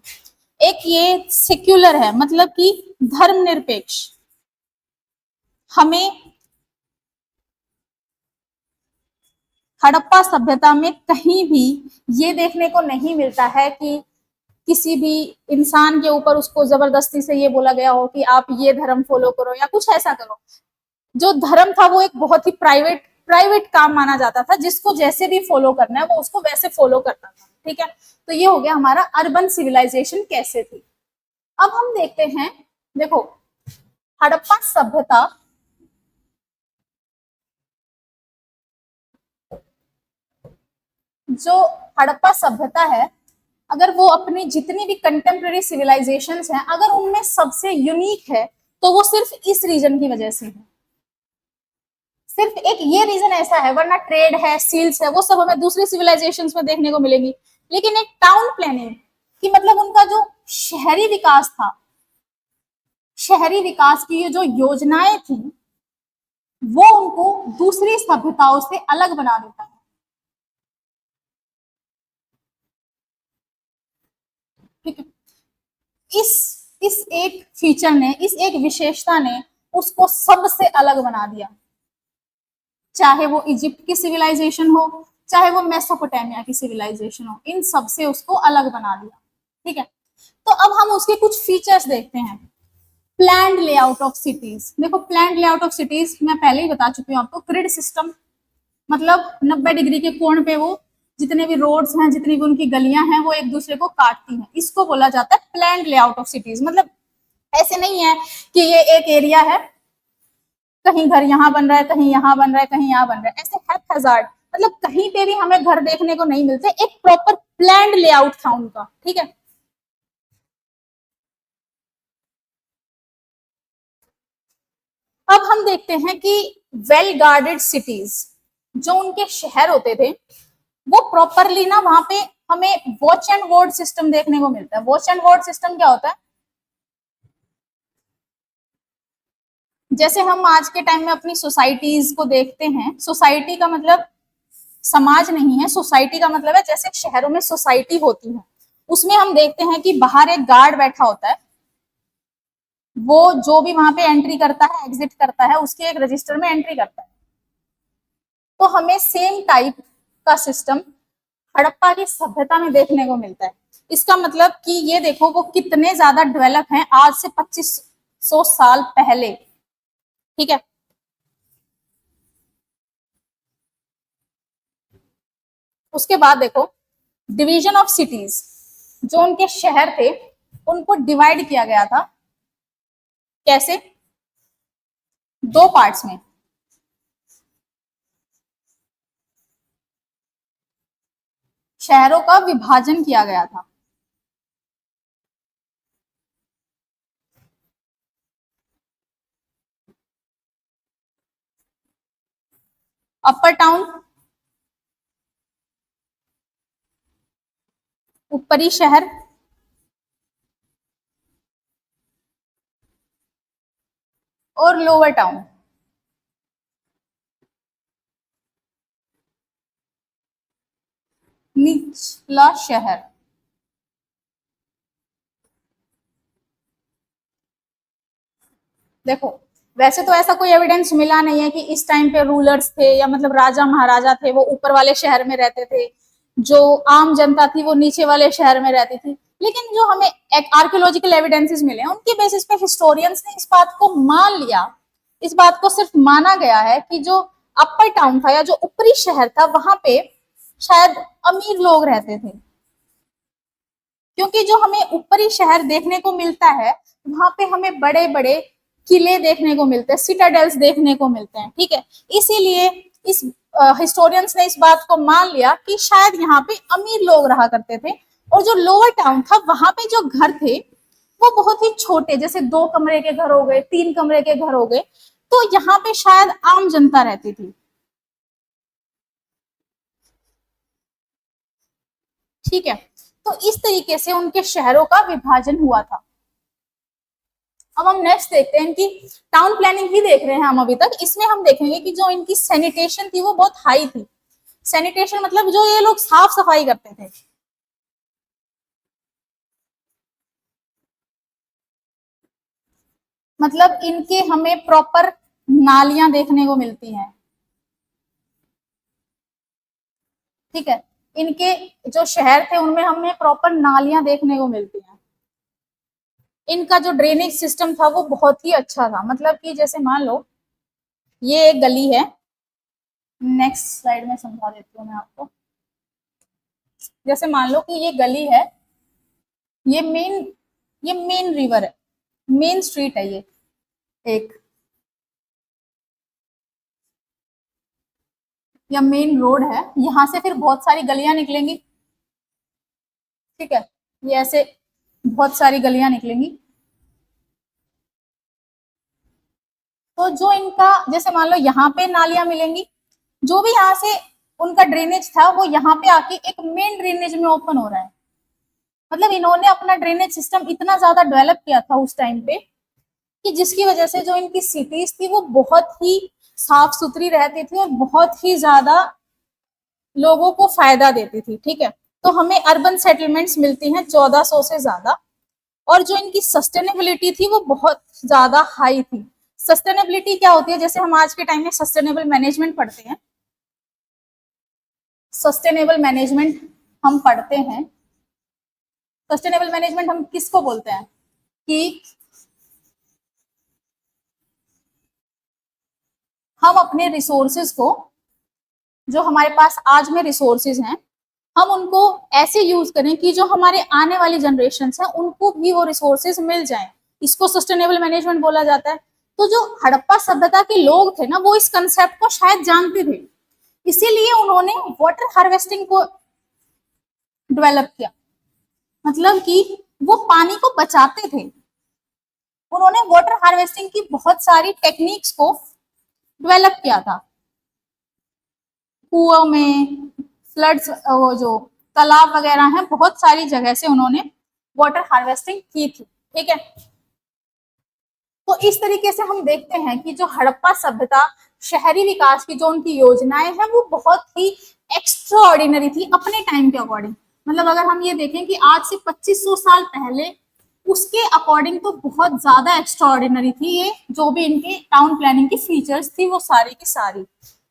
[SPEAKER 1] एक ये सेक्युलर है, मतलब कि धर्मनिरपेक्ष। हमें हड़प्पा सभ्यता में कहीं भी ये देखने को नहीं मिलता है कि किसी भी इंसान के ऊपर उसको जबरदस्ती से ये बोला गया हो कि आप ये धर्म फॉलो करो या कुछ ऐसा करो। जो धर्म था वो एक बहुत ही प्राइवेट प्राइवेट काम माना जाता था, जिसको जैसे भी फॉलो करना है वो उसको वैसे फॉलो करता था। ठीक है, तो ये हो गया हमारा अर्बन सिविलाइजेशन कैसे थी। अब हम देखते हैं, देखो हड़प्पा सभ्यता जो हड़प्पा सभ्यता है, अगर वो अपनी जितनी भी कंटेम्प्रेरी सिविलाइजेशंस हैं, अगर उनमें सबसे यूनिक है तो वो सिर्फ इस रीजन की वजह से है। सिर्फ एक ये रीजन ऐसा है, वरना ट्रेड है, सील्स है, वो सब हमें दूसरी सिविलाइजेशंस में देखने को मिलेगी। लेकिन एक टाउन प्लानिंग की मतलब उनका जो शहरी विकास था, शहरी विकास की ये जो योजनाएं थी, वो उनको दूसरी सभ्यताओं से अलग बना देता है। ठीक है, इस एक फीचर ने, इस एक विशेषता ने उसको सबसे अलग बना दिया। चाहे वो इजिप्ट की सिविलाइजेशन हो, चाहे वो मेसोपोटामिया की सिविलाइजेशन हो, इन सब से उसको अलग बना दिया। ठीक है, तो अब हम उसके कुछ फीचर्स देखते हैं। Planned layout of cities. देखो प्लान्ड लेआउट ऑफ सिटीज मैं पहले ही बता चुकी हूँ आपको, ग्रिड सिस्टम, मतलब 90 डिग्री के कोण पे वो जितने भी रोड्स हैं, जितनी भी उनकी गलियां हैं, वो एक दूसरे को काटती हैं। इसको बोला जाता है प्लान्ड लेआउट ऑफ सिटीज। मतलब ऐसे नहीं है कि ये एक एरिया है, कहीं घर यहाँ बन रहा है, कहीं यहाँ बन रहा है, कहीं यहाँ बन रहा है, ऐसे हैप्पैजार्ड, मतलब कहीं पे भी हमें घर देखने को नहीं मिलते। एक प्रॉपर प्लान्ड लेआउट था उनका। ठीक है, अब हम देखते हैं कि वेल गार्डेड सिटीज, जो उनके शहर होते थे, वो प्रॉपरली ना वहां पे हमें वॉच एंड वार्ड सिस्टम देखने को मिलता है। वॉच एंड वार्ड सिस्टम क्या होता है? जैसे हम आज के टाइम में अपनी सोसाइटीज को देखते हैं, सोसाइटी का मतलब समाज नहीं है, सोसाइटी का मतलब है जैसे शहरों में सोसाइटी होती है, उसमें हम देखते हैं कि बाहर एक गार्ड बैठा होता है, वो जो भी वहां पे एंट्री करता है, एग्जिट करता है, उसके एक रजिस्टर में एंट्री करता है। तो हमें सेम टाइप का सिस्टम हड़प्पा की सभ्यता में देखने को मिलता है। इसका मतलब कि ये देखो वो कितने ज्यादा डेवलप हैं आज से 2500 साल पहले। ठीक है, उसके बाद देखो डिवीजन ऑफ सिटीज, जो उनके शहर थे उनको डिवाइड किया गया था। कैसे? दो पार्ट्स में। शहरों का विभाजन किया गया था। अपर टाउन, ऊपरी शहर, और लोअर टाउन। निचला शहर। देखो वैसे तो ऐसा कोई एविडेंस मिला नहीं है कि इस टाइम पे रूलर्स थे या मतलब राजा महाराजा थे वो ऊपर वाले शहर में रहते थे, जो आम जनता थी वो नीचे वाले शहर में रहती थी। लेकिन जो हमें एक आर्कियोलॉजिकल एविडेंसेस मिले हैं उनके बेसिस पे हिस्टोरियंस ने इस बात को मान लिया, इस बात को सिर्फ माना गया है कि जो अपर टाउन था या जो ऊपरी शहर था वहां पे शायद अमीर लोग रहते थे। क्योंकि जो हमें ऊपरी शहर देखने को मिलता है वहां पे हमें बड़े बड़े किले देखने को मिलते हैं, सिटाडेल्स देखने को मिलते हैं। ठीक है, इसीलिए इस हिस्टोरियंस ने इस बात को मान लिया कि शायद यहाँ पे अमीर लोग रहा करते थे। और जो लोअर टाउन था वहां पे जो घर थे वो बहुत ही छोटे, जैसे 2 कमरे के घर हो गए, 3 कमरे के घर हो गए, तो यहाँ पे शायद आम जनता रहती थी। ठीक है, तो इस तरीके से उनके शहरों का विभाजन हुआ था। अब हम नेक्स्ट देखते हैं कि टाउन प्लानिंग ही देख रहे हैं हम अभी तक, इसमें हम देखेंगे कि जो इनकी सैनिटेशन थी वो बहुत हाई थी। सैनिटेशन मतलब जो ये लोग साफ सफाई करते थे। मतलब इनके हमें प्रॉपर नालियां देखने को मिलती हैं, ठीक है। इनके जो शहर थे उनमें हमें प्रॉपर नालियां देखने को मिलती हैं। इनका जो ड्रेनेज सिस्टम था वो बहुत ही अच्छा था, मतलब कि जैसे मान लो ये एक गली है, नेक्स्ट स्लाइड में समझा देती हूँ मैं आपको। जैसे मान लो कि ये गली है, ये मेन रिवर है, मेन स्ट्रीट है ये एक, या मेन रोड है। यहाँ से फिर बहुत सारी गलियां निकलेंगी, ठीक है। ये ऐसे बहुत सारी गलियां निकलेंगी। तो जो इनका जैसे मान लो यहाँ पे नालियां मिलेंगी, जो भी यहाँ से उनका ड्रेनेज था वो यहाँ पे आके एक मेन ड्रेनेज में ओपन हो रहा है। मतलब इन्होंने अपना ड्रेनेज सिस्टम इतना ज्यादा डेवलप किया था उस टाइम पे कि जिसकी वजह से जो इनकी सिटीज थी वो बहुत ही साफ सुथरी रहती थी और बहुत ही ज्यादा लोगों को फायदा देती थी, ठीक है। तो हमें अर्बन सेटलमेंट्स मिलती हैं 1400 से ज्यादा, और जो इनकी सस्टेनेबिलिटी थी वो बहुत ज्यादा हाई थी। सस्टेनेबिलिटी क्या होती है, जैसे हम आज के टाइम में सस्टेनेबल मैनेजमेंट पढ़ते हैं, सस्टेनेबल मैनेजमेंट हम पढ़ते हैं। सस्टेनेबल मैनेजमेंट हम किसको बोलते हैं कि हम अपने रिसोर्सेज को, जो हमारे पास आज में रिसोर्सेज हैं, हम उनको ऐसे यूज करें कि जो हमारे आने वाली जनरेशन है उनको भी वो रिसोर्सेज मिल जाएं। इसको सस्टेनेबल मैनेजमेंट बोला जाता है। तो जो हड़प्पा सभ्यता के लोग थे ना, वो इस कंसेप्ट को शायद जानते थे, इसीलिए उन्होंने वाटर हार्वेस्टिंग को डेवलप किया। मतलब कि वो पानी को बचाते थे। उन्होंने वाटर हार्वेस्टिंग की बहुत सारी टेक्निक्स को डेवलप किया था। कुओं में, फ्लड्स, वो जो तालाब वगैरह हैं, बहुत सारी जगह से उन्होंने वाटर हार्वेस्टिंग की थी, ठीक है। तो इस तरीके से हम देखते हैं कि जो हड़प्पा सभ्यता, शहरी विकास की जो उनकी योजनाएं हैं वो बहुत ही एक्स्ट्रा ऑर्डिनरी थी अपने टाइम के अकॉर्डिंग। मतलब अगर हम ये देखें कि आज से 2500 साल पहले, उसके अकॉर्डिंग तो बहुत ज्यादा एक्स्ट्रा ऑर्डिनरी थी ये, जो भी इनके टाउन प्लानिंग की फीचर्स थी वो सारी की सारी,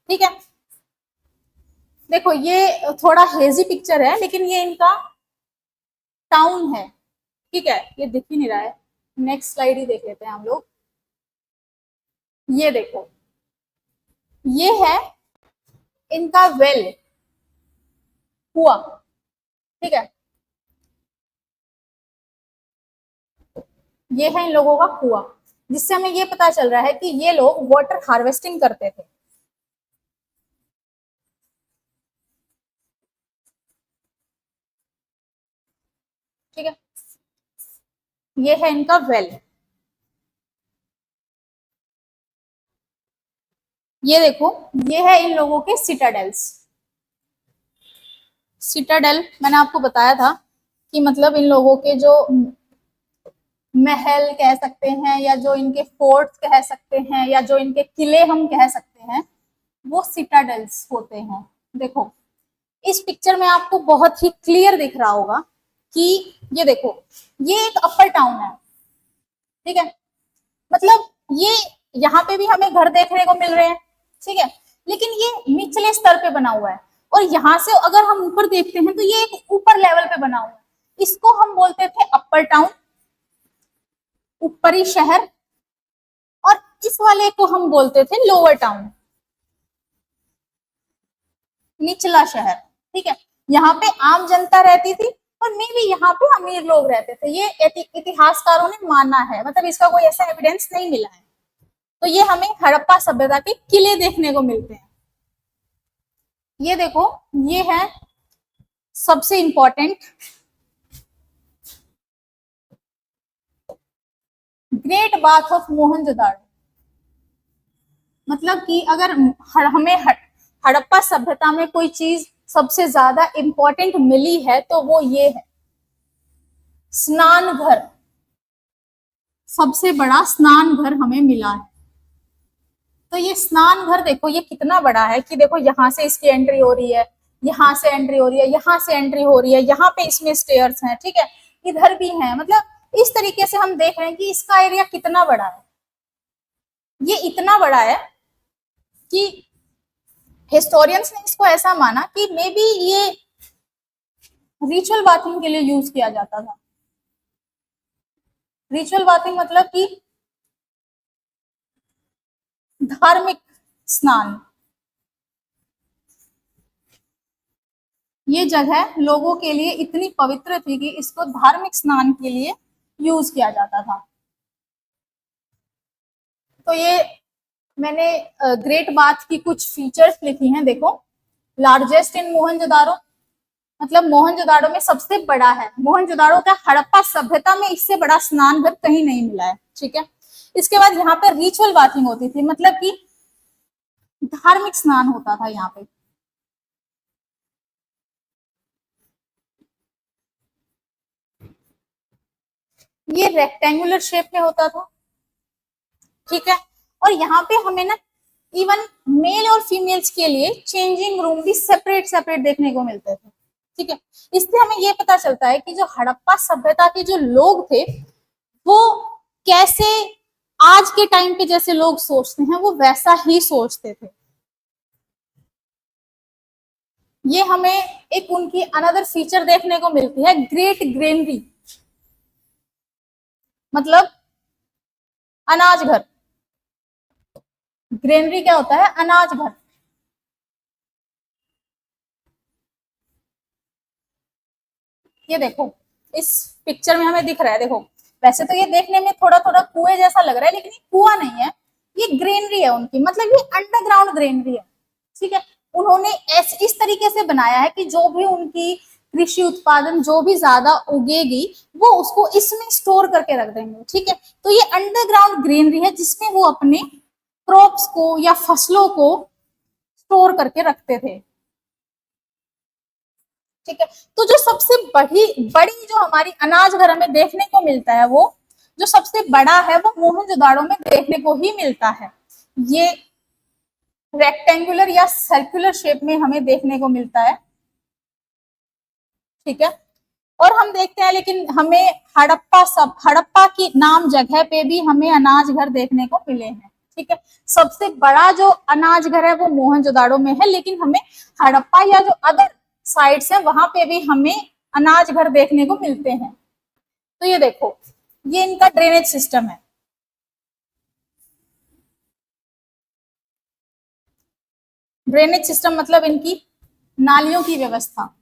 [SPEAKER 1] ठीक है। देखो ये थोड़ा हेजी पिक्चर है, लेकिन ये इनका टाउन है, ठीक है। ये दिख ही नहीं रहा है, नेक्स्ट स्लाइड ही देख लेते हैं हम लोग। ये देखो, ये है इनका वेल, कुआ, ठीक है। ये है इन लोगों का कुआ, जिससे हमें ये पता चल रहा है कि ये लोग वाटर हार्वेस्टिंग करते थे, ठीक है। ये है इनका वेल। ये देखो, ये है इन लोगों के सिटाडेल्स। सिटाडेल मैंने आपको बताया था कि मतलब इन लोगों के जो महल कह सकते हैं, या जो इनके फोर्ट कह सकते हैं, या जो इनके किले हम कह सकते हैं, वो सिटाडेल्स होते हैं। देखो इस पिक्चर में आपको बहुत ही क्लियर दिख रहा होगा कि ये देखो, ये एक अपर टाउन है, ठीक है। मतलब ये यहाँ पे भी हमें घर देखने को मिल रहे हैं, ठीक है, लेकिन ये निचले स्तर पे बना हुआ है। और यहाँ से अगर हम ऊपर देखते हैं तो ये एक ऊपर लेवल पे बना हुआ है। इसको हम बोलते थे अपर टाउन, ऊपरी शहर, और इस वाले को हम बोलते थे लोअर टाउन, निचला शहर, ठीक है। यहाँ पे आम जनता रहती थी और मे भी यहाँ पे अमीर लोग रहते थे, ये इतिहासकारों ने माना है, मतलब इसका कोई ऐसा एविडेंस नहीं मिला है। तो ये हमें हड़प्पा सभ्यता के किले देखने को मिलते हैं। ये देखो, ये है सबसे important great bath of Mohenjodaro. मतलब कि अगर हमें हड़प्पा सभ्यता में कोई चीज सबसे ज्यादा इंपॉर्टेंट मिली है तो वो ये है, स्नान घर। सबसे बड़ा स्नान घर हमें मिला है। तो ये स्नान घर देखो ये कितना बड़ा है कि देखो यहाँ से इसकी एंट्री हो रही है, यहाँ से एंट्री हो रही है, यहाँ से एंट्री हो रही है, यहाँ पे इसमें स्टेयर्स हैं, ठीक है, इधर भी हैं, मतलब इस तरीके से हम देख रहे हैं कि इसका एरिया कितना बड़ा है। ये इतना बड़ा है कि हिस्टोरियंस ने इसको ऐसा माना कि मे बी ये रिचुअल बाथिंग के लिए यूज किया जाता था। रिचुअल बाथिंग मतलब कि धार्मिक स्नान। ये जगह लोगों के लिए इतनी पवित्र थी कि इसको धार्मिक स्नान के लिए यूज किया जाता था। तो ये मैंने ग्रेट बाथ की कुछ फीचर्स लिखी हैं, देखो। लार्जेस्ट इन मोहनजोदारो, मतलब मोहनजोदाड़ो में सबसे बड़ा है। मोहनजोदाड़ो का हड़प्पा सभ्यता में इससे बड़ा स्नान घर कहीं नहीं मिला है, ठीक है। इसके बाद यहाँ पे रिचुअल बाथिंग होती थी, मतलब कि धार्मिक स्नान होता था यहाँ पे। ये रेक्टेंगुलर शेप में होता था, ठीक है। और यहाँ पे हमें ना इवन मेल और फीमेल्स के लिए चेंजिंग रूम भी सेपरेट सेपरेट देखने को मिलते थे, ठीक है। इससे हमें ये पता चलता है कि जो हड़प्पा सभ्यता के जो लोग थे वो कैसे आज के टाइम पे जैसे लोग सोचते हैं वो वैसा ही सोचते थे। ये हमें एक उनकी अनदर फीचर देखने को मिलती है, ग्रेट ग्रेनरी, मतलब अनाज घर। ग्रेनरी क्या होता है? अनाज घर। ये देखो इस पिक्चर में हमें दिख रहा है, देखो वैसे तो ये देखने में थोड़ा थोड़ा कुएं जैसा लग रहा है, लेकिन ये कुआं नहीं है, ये ग्रेनरी है उनकी, मतलब ये अंडरग्राउंड ग्रेनरी है, ठीक है। उन्होंने इस तरीके से बनाया है कि जो भी उनकी कृषि उत्पादन जो भी ज्यादा उगेगी वो उसको इसमें स्टोर करके रख देंगे, ठीक है। तो ये अंडरग्राउंड ग्रेनरी है जिसमें वो अपने क्रॉप्स को या फसलों को स्टोर करके रखते थे, ठीक है। तो जो सबसे बड़ी बड़ी जो हमारी अनाज घर हमें देखने को मिलता है, वो जो सबसे बड़ा है वो मोहनजोदाड़ो में देखने को ही मिलता है। ये रेक्टेंगुलर या सर्कुलर शेप में हमें देखने को मिलता है, ठीक है। और हम देखते हैं लेकिन हमें हड़प्पा की नाम जगह पे भी हमें अनाज घर देखने को मिले हैं, ठीक है। सबसे बड़ा जो अनाज घर है वो मोहनजोदाड़ो में है, लेकिन हमें हड़प्पा या जो अदर साइड्स है वहां पे भी हमें अनाज घर देखने को मिलते हैं। तो ये देखो ये इनका ड्रेनेज सिस्टम है। ड्रेनेज सिस्टम मतलब इनकी नालियों की व्यवस्था।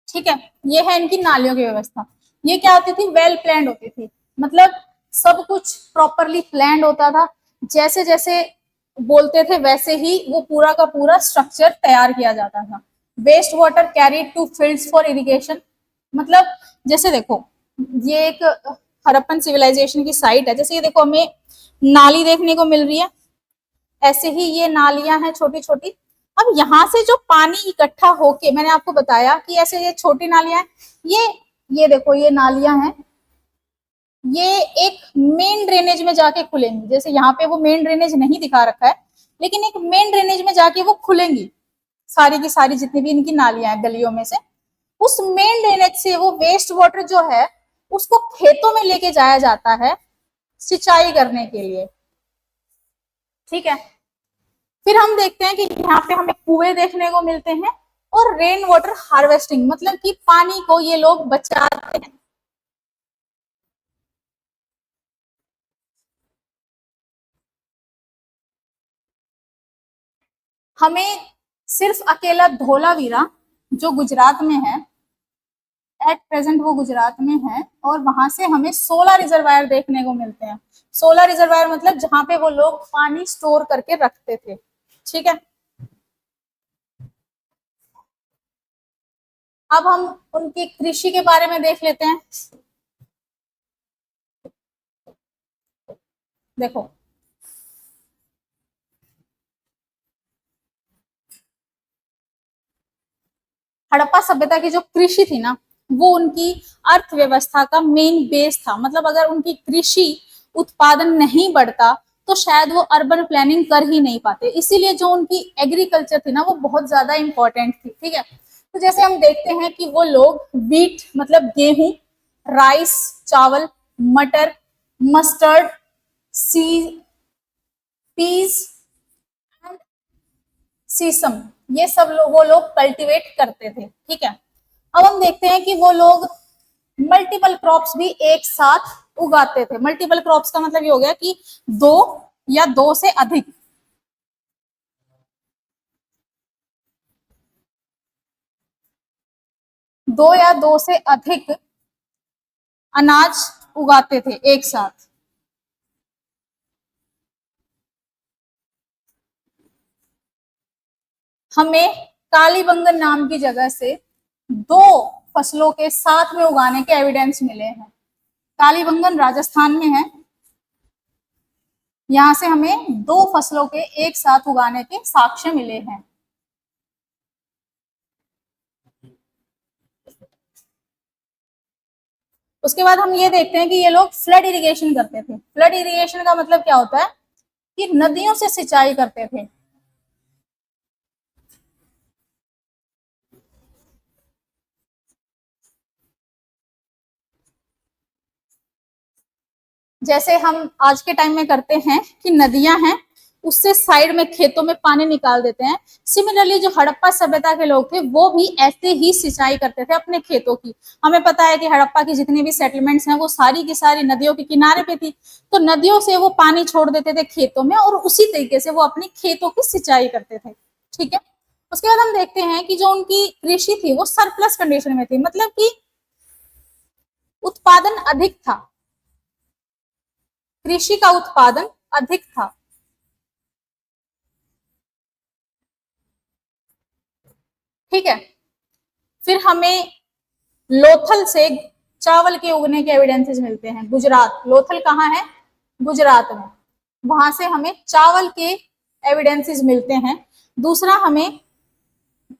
[SPEAKER 1] ठीक है, ये है इनकी नालियों की व्यवस्था। ये क्या होती थी? वेल प्लान्ड होती थी, मतलब सब कुछ प्रॉपरली प्लान्ड होता था। जैसे जैसे बोलते थे वैसे ही वो पूरा का पूरा स्ट्रक्चर तैयार किया जाता था। Waste water carried to fields for irrigation, मतलब जैसे देखो ये एक हड़प्पन सिविलाइजेशन की साइट है, जैसे ये देखो हमें नाली देखने को मिल रही है, ऐसे ही ये नालियां हैं छोटी छोटी। अब यहाँ से जो पानी इकट्ठा होके, मैंने आपको बताया कि ऐसे ये छोटी नालियां हैं, ये देखो ये नालियां हैं, ये एक मेन ड्रेनेज में जाके खुलेंगी। जैसे यहाँ पे वो मेन ड्रेनेज नहीं दिखा रखा है, लेकिन एक मेन ड्रेनेज में जाके वो खुलेंगी, सारी की सारी जितनी भी इनकी नालियां हैं गलियों में से। उस मेन ड्रेनेज से वो वेस्ट वाटर जो है उसको खेतों में लेके जाया जाता है सिंचाई करने के लिए, ठीक है। फिर हम देखते हैं कि यहाँ पे हमें कुएं देखने को मिलते हैं और रेन वाटर हार्वेस्टिंग, मतलब कि पानी को ये लोग बचाते हैं। हमें सिर्फ अकेला धोलावीरा जो गुजरात में है, एट प्रेजेंट वो गुजरात में है, और वहां से हमें 16 रिजर्वायर देखने को मिलते हैं। 16 रिजर्वायर मतलब जहां पे वो लोग पानी स्टोर करके रखते थे, ठीक है। अब हम उनकी कृषि के बारे में देख लेते हैं। देखो हड़प्पा सभ्यता की जो कृषि थी ना, वो उनकी अर्थव्यवस्था का मेन बेस था। मतलब अगर उनकी कृषि उत्पादन नहीं बढ़ता तो शायद वो अर्बन प्लानिंग कर ही नहीं पाते। इसीलिए जो उनकी एग्रीकल्चर थी ना, वो बहुत ज्यादा इंपॉर्टेंट थी। ठीक है, तो जैसे हम देखते हैं कि वो लोग व्हीट मतलब गेहूं, राइस चावल, मटर, मस्टर्ड, सी पीस एंड सीसम, ये सब वो लोग कल्टीवेट करते थे। ठीक है, अब हम देखते हैं कि वो लोग मल्टीपल क्रॉप्स भी एक साथ उगाते थे। मल्टीपल क्रॉप्स का मतलब ये हो गया कि दो या दो से अधिक, दो या दो से अधिक अनाज उगाते थे एक साथ। हमें कालीबंगन नाम की जगह से दो फसलों के साथ में उगाने के एविडेंस मिले हैं। कालीबंगन राजस्थान में है, यहां से हमें दो फसलों के एक साथ उगाने के साक्ष्य मिले हैं। उसके बाद हम ये देखते हैं कि ये लोग फ्लड इरिगेशन करते थे। फ्लड इरिगेशन का मतलब क्या होता है कि नदियों से सिंचाई करते थे। जैसे हम आज के टाइम में करते हैं कि नदियां हैं, उससे साइड में खेतों में पानी निकाल देते हैं। सिमिलरली जो हड़प्पा सभ्यता के लोग थे वो भी ऐसे ही सिंचाई करते थे अपने खेतों की। हमें पता है कि हड़प्पा की जितनी भी सेटलमेंट्स हैं वो सारी की सारी नदियों के किनारे पे थी, तो नदियों से वो पानी छोड़ देते थे खेतों में और उसी तरीके से वो अपनी खेतों की सिंचाई करते थे। ठीक है, उसके बाद हम देखते हैं कि जो उनकी कृषि थी वो सरप्लस कंडीशन में थी, मतलब कि उत्पादन अधिक था, कृषि का उत्पादन अधिक था। ठीक है, फिर हमें लोथल से चावल के उगने के एविडेंसेस मिलते हैं। गुजरात, लोथल कहाँ है? गुजरात में। वहां से हमें चावल के एविडेंसेस मिलते हैं। दूसरा हमें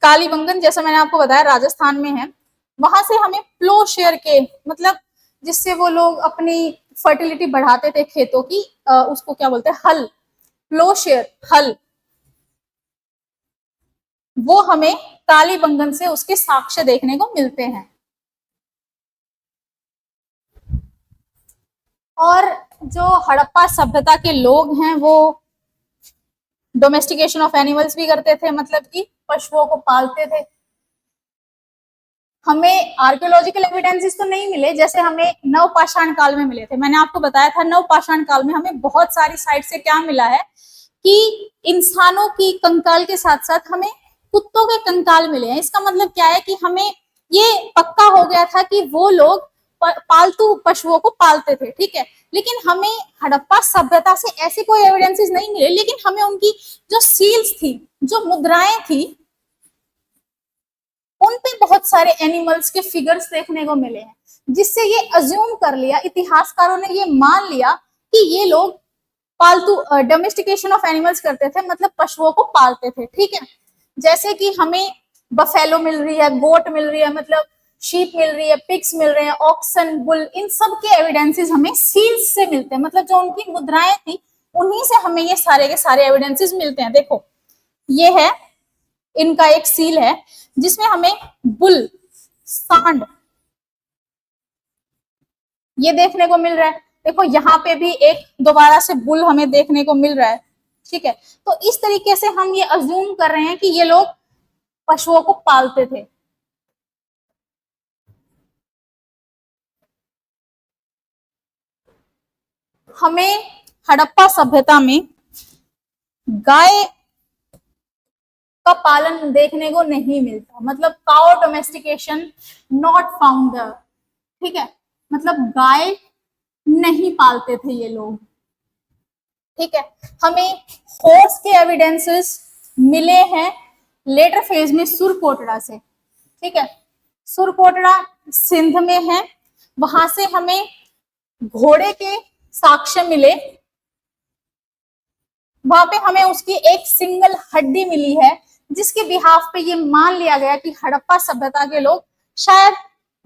[SPEAKER 1] कालीबंगन, जैसा मैंने आपको बताया राजस्थान में है, वहां से हमें प्लो शेयर के मतलब जिससे वो लोग अपनी फर्टिलिटी बढ़ाते थे खेतों की, उसको क्या बोलते हैं, हल, प्लो शेयर हल, वो हमें कालीबंगन से उसके साक्ष्य देखने को मिलते हैं। और जो हड़प्पा सभ्यता के लोग हैं वो डोमेस्टिकेशन ऑफ एनिमल्स भी करते थे, मतलब कि पशुओं को पालते थे। हमें आर्कियोलॉजिकल एविडेंसेस तो नहीं मिले, जैसे हमें नवपाषाण काल में मिले थे। मैंने आपको बताया था नवपाषाण काल में हमें बहुत सारी साइट से क्या मिला है कि इंसानों की कंकाल के साथ साथ हमें कुत्तों के कंकाल मिले हैं। इसका मतलब क्या है कि हमें ये पक्का हो गया था कि वो लोग पालतू पशुओं को पालते थे। ठीक है, लेकिन हमें हड़प्पा सभ्यता से ऐसे कोई एविडेंसेस नहीं मिले, लेकिन हमें उनकी जो सील्स थी, जो मुद्राएं थी, उन पे बहुत सारे एनिमल्स के फिगर्स देखने को मिले हैं, जिससे ये अज्यूम कर लिया, इतिहासकारों ने ये मान लिया कि ये लोग पालतू डोमेस्टिकेशन ऑफ एनिमल्स करते थे, मतलब पशुओं को पालते थे। ठीक है, जैसे कि हमें बफेलो मिल रही है, गोट मिल रही है, मतलब शीप मिल रही है, पिग्स मिल रहे हैं, ऑक्सन, बुल, इन सब के एविडेंसेस हमें सील्स से मिलते हैं। मतलब जो उनकी मुद्राएं थी उन्हीं से हमें ये सारे के सारे एविडेंसेस मिलते हैं। देखो, ये है इनका एक सील है जिसमें हमें बुल, सांड, ये देखने को मिल रहा है। देखो यहाँ पे भी एक दोबारा से बुल हमें देखने को मिल रहा है। ठीक है, तो इस तरीके से हम ये अज्यूम कर रहे हैं कि ये लोग पशुओं को पालते थे। हमें हड़प्पा सभ्यता में गाय का पालन देखने को नहीं मिलता, मतलब काउ डोमेस्टिकेशन नॉट फाउंड। ठीक है, मतलब गाय नहीं पालते थे ये लोग। ठीक है, हमें हॉर्स के एविडेंसेस मिले हैं लेटर फेज में सुरकोटड़ा से। ठीक है, सुरकोटड़ा सिंध में है, वहां से हमें घोड़े के साक्ष्य मिले। वहां पे हमें उसकी एक सिंगल हड्डी मिली है जिसके बिहाफ पे ये मान लिया गया कि हड़प्पा सभ्यता के लोग शायद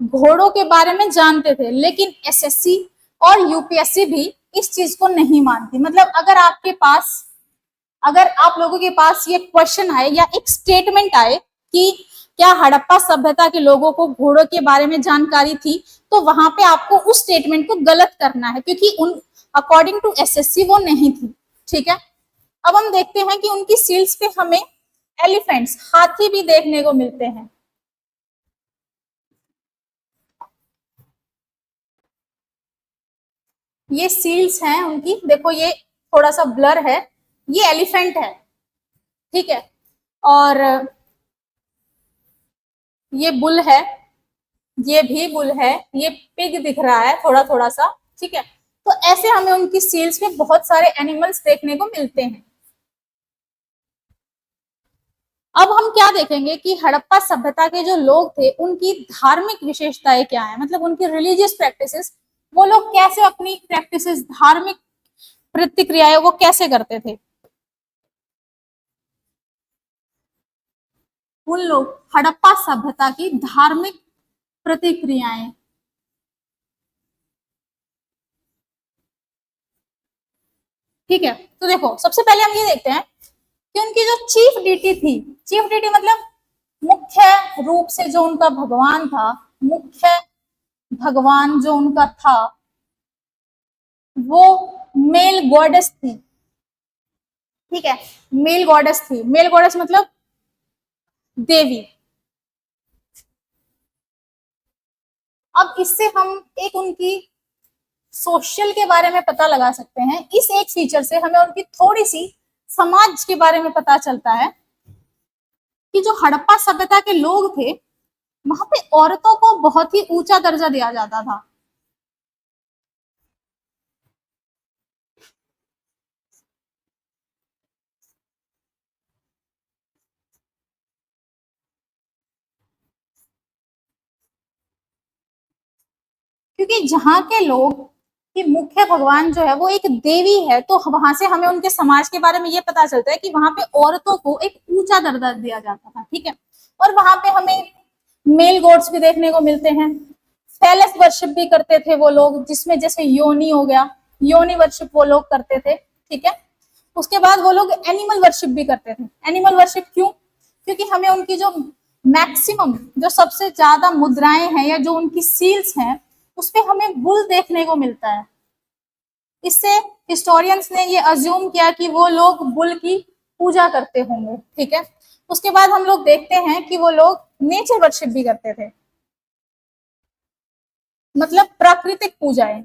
[SPEAKER 1] घोड़ों के बारे में जानते थे, लेकिन एसएससी और यूपीएससी भी इस चीज को नहीं मानती। मतलब अगर आप लोगों के पास ये क्वेश्चन आए या एक स्टेटमेंट आए कि क्या हड़प्पा सभ्यता के लोगों को घोड़ों के बारे में जानकारी थी, तो वहां पे आपको उस स्टेटमेंट को गलत करना है, क्योंकि उन अकॉर्डिंग टू एसएससी वो नहीं थी। ठीक है, अब हम देखते हैं कि उनकी सील्स पे हमें एलिफेंट्स, हाथी भी देखने को मिलते हैं। ये सील्स हैं उनकी, देखो ये थोड़ा सा ब्लर है, ये एलिफेंट है। ठीक है, और ये बुल है, ये भी बुल है, ये पिग दिख रहा है थोड़ा थोड़ा सा। ठीक है, तो ऐसे हमें उनकी सील्स में बहुत सारे एनिमल्स देखने को मिलते हैं। अब हम क्या देखेंगे कि हड़प्पा सभ्यता के जो लोग थे उनकी धार्मिक विशेषताएं क्या है, मतलब उनकी रिलीजियस प्रैक्टिसेस, वो लोग कैसे अपनी प्रैक्टिसेस, धार्मिक प्रतिक्रियाएं वो कैसे करते थे। उन लोग हड़प्पा सभ्यता की धार्मिक प्रतिक्रियाएं, ठीक है, तो देखो सबसे पहले हम ये देखते हैं कि उनकी जो चीफ डीटी थी, चीफ डीटी मतलब मुख्य रूप से जो उनका भगवान था, मुख्य भगवान जो उनका था, वो मेल गॉडेस थी। ठीक है, मेल गॉडेस थी, मेल गॉडेस मतलब देवी। अब इससे हम एक उनकी सोशल के बारे में पता लगा सकते हैं। इस एक फीचर से हमें उनकी थोड़ी सी समाज के बारे में पता चलता है कि जो हड़प्पा सभ्यता के लोग थे वहां पे औरतों को बहुत ही ऊंचा दर्जा दिया जाता था। क्योंकि जहाँ के लोग कि मुख्य भगवान जो है वो एक देवी है, तो वहां से हमें उनके समाज के बारे में ये पता चलता है कि वहां पे औरतों को एक ऊंचा दर्जा दिया जाता था। ठीक है, और वहां पे हमें मेल गॉड्स भी देखने को मिलते हैं। फेलेस वर्शिप भी करते थे वो लोग, जिसमें जैसे योनि हो गया, योनि वर्शिप वो लोग करते थे। ठीक है, उसके बाद वो लोग एनिमल वर्शिप भी करते थे। एनिमल वर्शिप क्यों? क्योंकि हमें उनकी जो मैक्सिमम, जो सबसे ज्यादा मुद्राएं हैं या जो उनकी सील्स हैं, उसपे हमें बुल देखने को मिलता है। इससे हिस्टोरियंस ने ये अज्यूम किया कि वो लोग बुल की पूजा करते होंगे। ठीक है, उसके बाद हम लोग देखते हैं कि वो लोग नेचर वर्शिप भी करते थे, मतलब प्राकृतिक पूजाएं,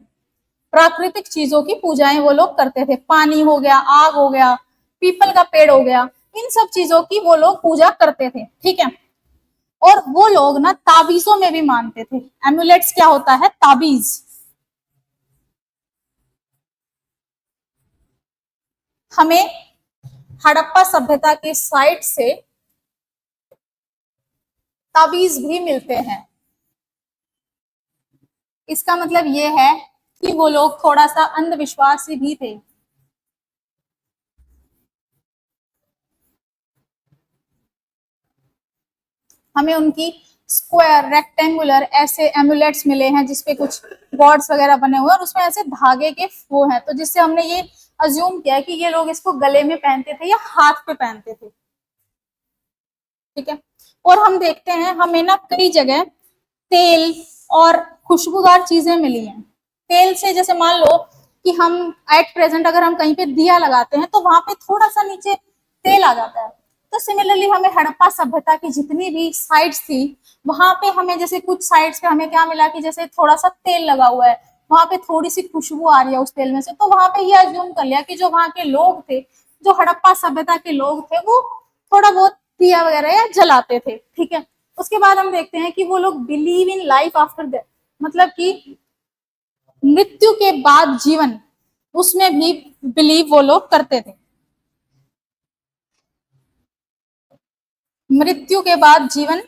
[SPEAKER 1] प्राकृतिक चीजों की पूजाएं वो लोग करते थे। पानी हो गया, आग हो गया, पीपल का पेड़ हो गया, इन सब चीजों की वो लोग पूजा करते थे। ठीक है, और वो लोग ना ताबीजों में भी मानते थे। एमुलेट्स क्या होता है? ताबीज। हमें हड़प्पा सभ्यता के साइट से ताबीज भी मिलते हैं। इसका मतलब ये है कि वो लोग थोड़ा सा अंधविश्वासी भी थे। हमें उनकी स्क्वायर, रेक्टेंगुलर ऐसे एमुलेट्स मिले हैं जिसपे कुछ गॉड्स वगैरह बने हुए हैं, और उसमें ऐसे धागे के वो हैं, तो जिससे हमने ये अज्यूम किया कि ये लोग इसको गले में पहनते थे या हाथ पे पहनते थे। ठीक है, और हम देखते हैं हमें ना कई जगह तेल और खुशबूदार चीजें मिली हैं। तेल से जैसे मान लो कि हम एट प्रेजेंट अगर हम कहीं पे दिया लगाते हैं तो वहां पे थोड़ा सा नीचे तेल आ जाता है। तो सिमिलरली हमें हड़प्पा सभ्यता की जितनी भी साइट्स थी वहां पे हमें जैसे कुछ साइट्स पे हमें क्या मिला कि जैसे थोड़ा सा तेल लगा हुआ है, वहां पे थोड़ी सी खुशबू आ रही है उस तेल में से, तो वहां पे ये अज्यूम कर लिया कि जो वहां के लोग थे, जो हड़प्पा सभ्यता के लोग थे, वो थोड़ा बहुत दिया वगैरह या जलाते थे। ठीक है, उसके बाद हम देखते हैं कि वो लोग believe in life after death, मतलब कि मृत्यु के बाद जीवन, उसमें भी बिलीव वो लोग करते थे। मृत्यु के बाद जीवन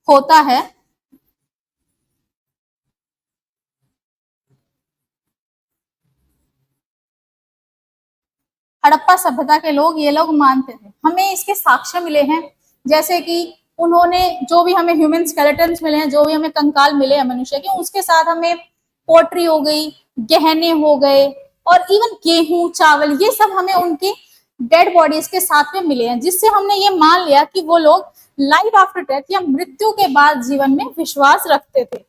[SPEAKER 1] होता है, हड़प्पा सभ्यता के लोग, ये लोग मानते थे। हमें इसके साक्ष्य मिले हैं, जैसे कि उन्होंने जो भी हमें ह्यूमन स्केलेटन्स मिले हैं, जो भी हमें कंकाल मिले हैं मनुष्य के, उसके साथ हमें पोट्री हो गई, गहने हो गए, और इवन गेहूं, चावल, ये सब हमें उनके डेड बॉडीज के साथ में मिले हैं, जिससे हमने ये मान लिया कि वो लोग लाइफ आफ्टर डेथ या मृत्यु के बाद जीवन में विश्वास रखते थे।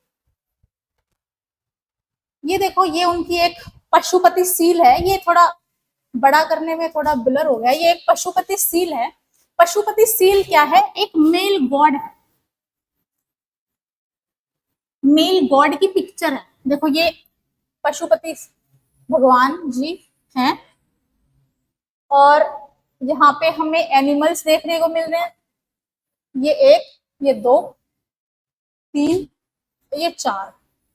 [SPEAKER 1] ये देखो, ये उनकी एक पशुपति सील है, ये थोड़ा बड़ा करने में थोड़ा ब्लर हो गया, ये एक पशुपति सील है। पशुपति सील क्या है? एक मेल गॉड है, मेल गॉड की पिक्चर है। देखो, ये पशुपति भगवान जी हैं, और यहाँ पे हमें एनिमल्स देखने को मिल रहे हैं, ये 1, ये 2, 3, ये 4,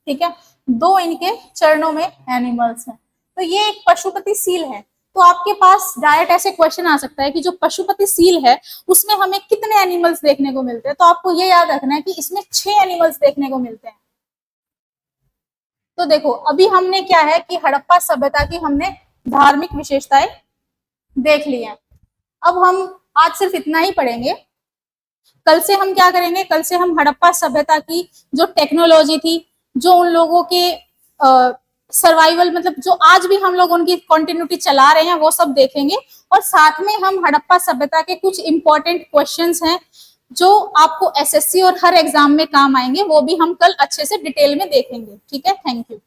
[SPEAKER 1] ठीक है। 2 इनके चरणों में एनिमल्स हैं, तो ये एक पशुपति सील है। तो आपके पास डायरेक्ट ऐसे क्वेश्चन आ सकता है कि जो पशुपति सील है उसमें हमें कितने एनिमल्स देखने को मिलते हैं, तो आपको ये याद रखना है कि इसमें 6 एनिमल्स देखने को मिलते हैं। तो देखो, अभी हमने क्या है कि हड़प्पा सभ्यता की हमने धार्मिक विशेषताएं देख ली हैं। अब हम आज सिर्फ इतना ही पढ़ेंगे, कल से हम क्या करेंगे, कल से हम हड़प्पा सभ्यता की जो टेक्नोलॉजी थी, जो उन लोगों के सर्वाइवल, मतलब जो आज भी हम लोग उनकी कंटिन्यूटी चला रहे हैं, वो सब देखेंगे। और साथ में हम हड़प्पा सभ्यता के कुछ इंपॉर्टेंट क्वेश्चंस हैं जो आपको एसएससी और हर एग्जाम में काम आएंगे, वो भी हम कल अच्छे से डिटेल में देखेंगे। ठीक है, थैंक यू।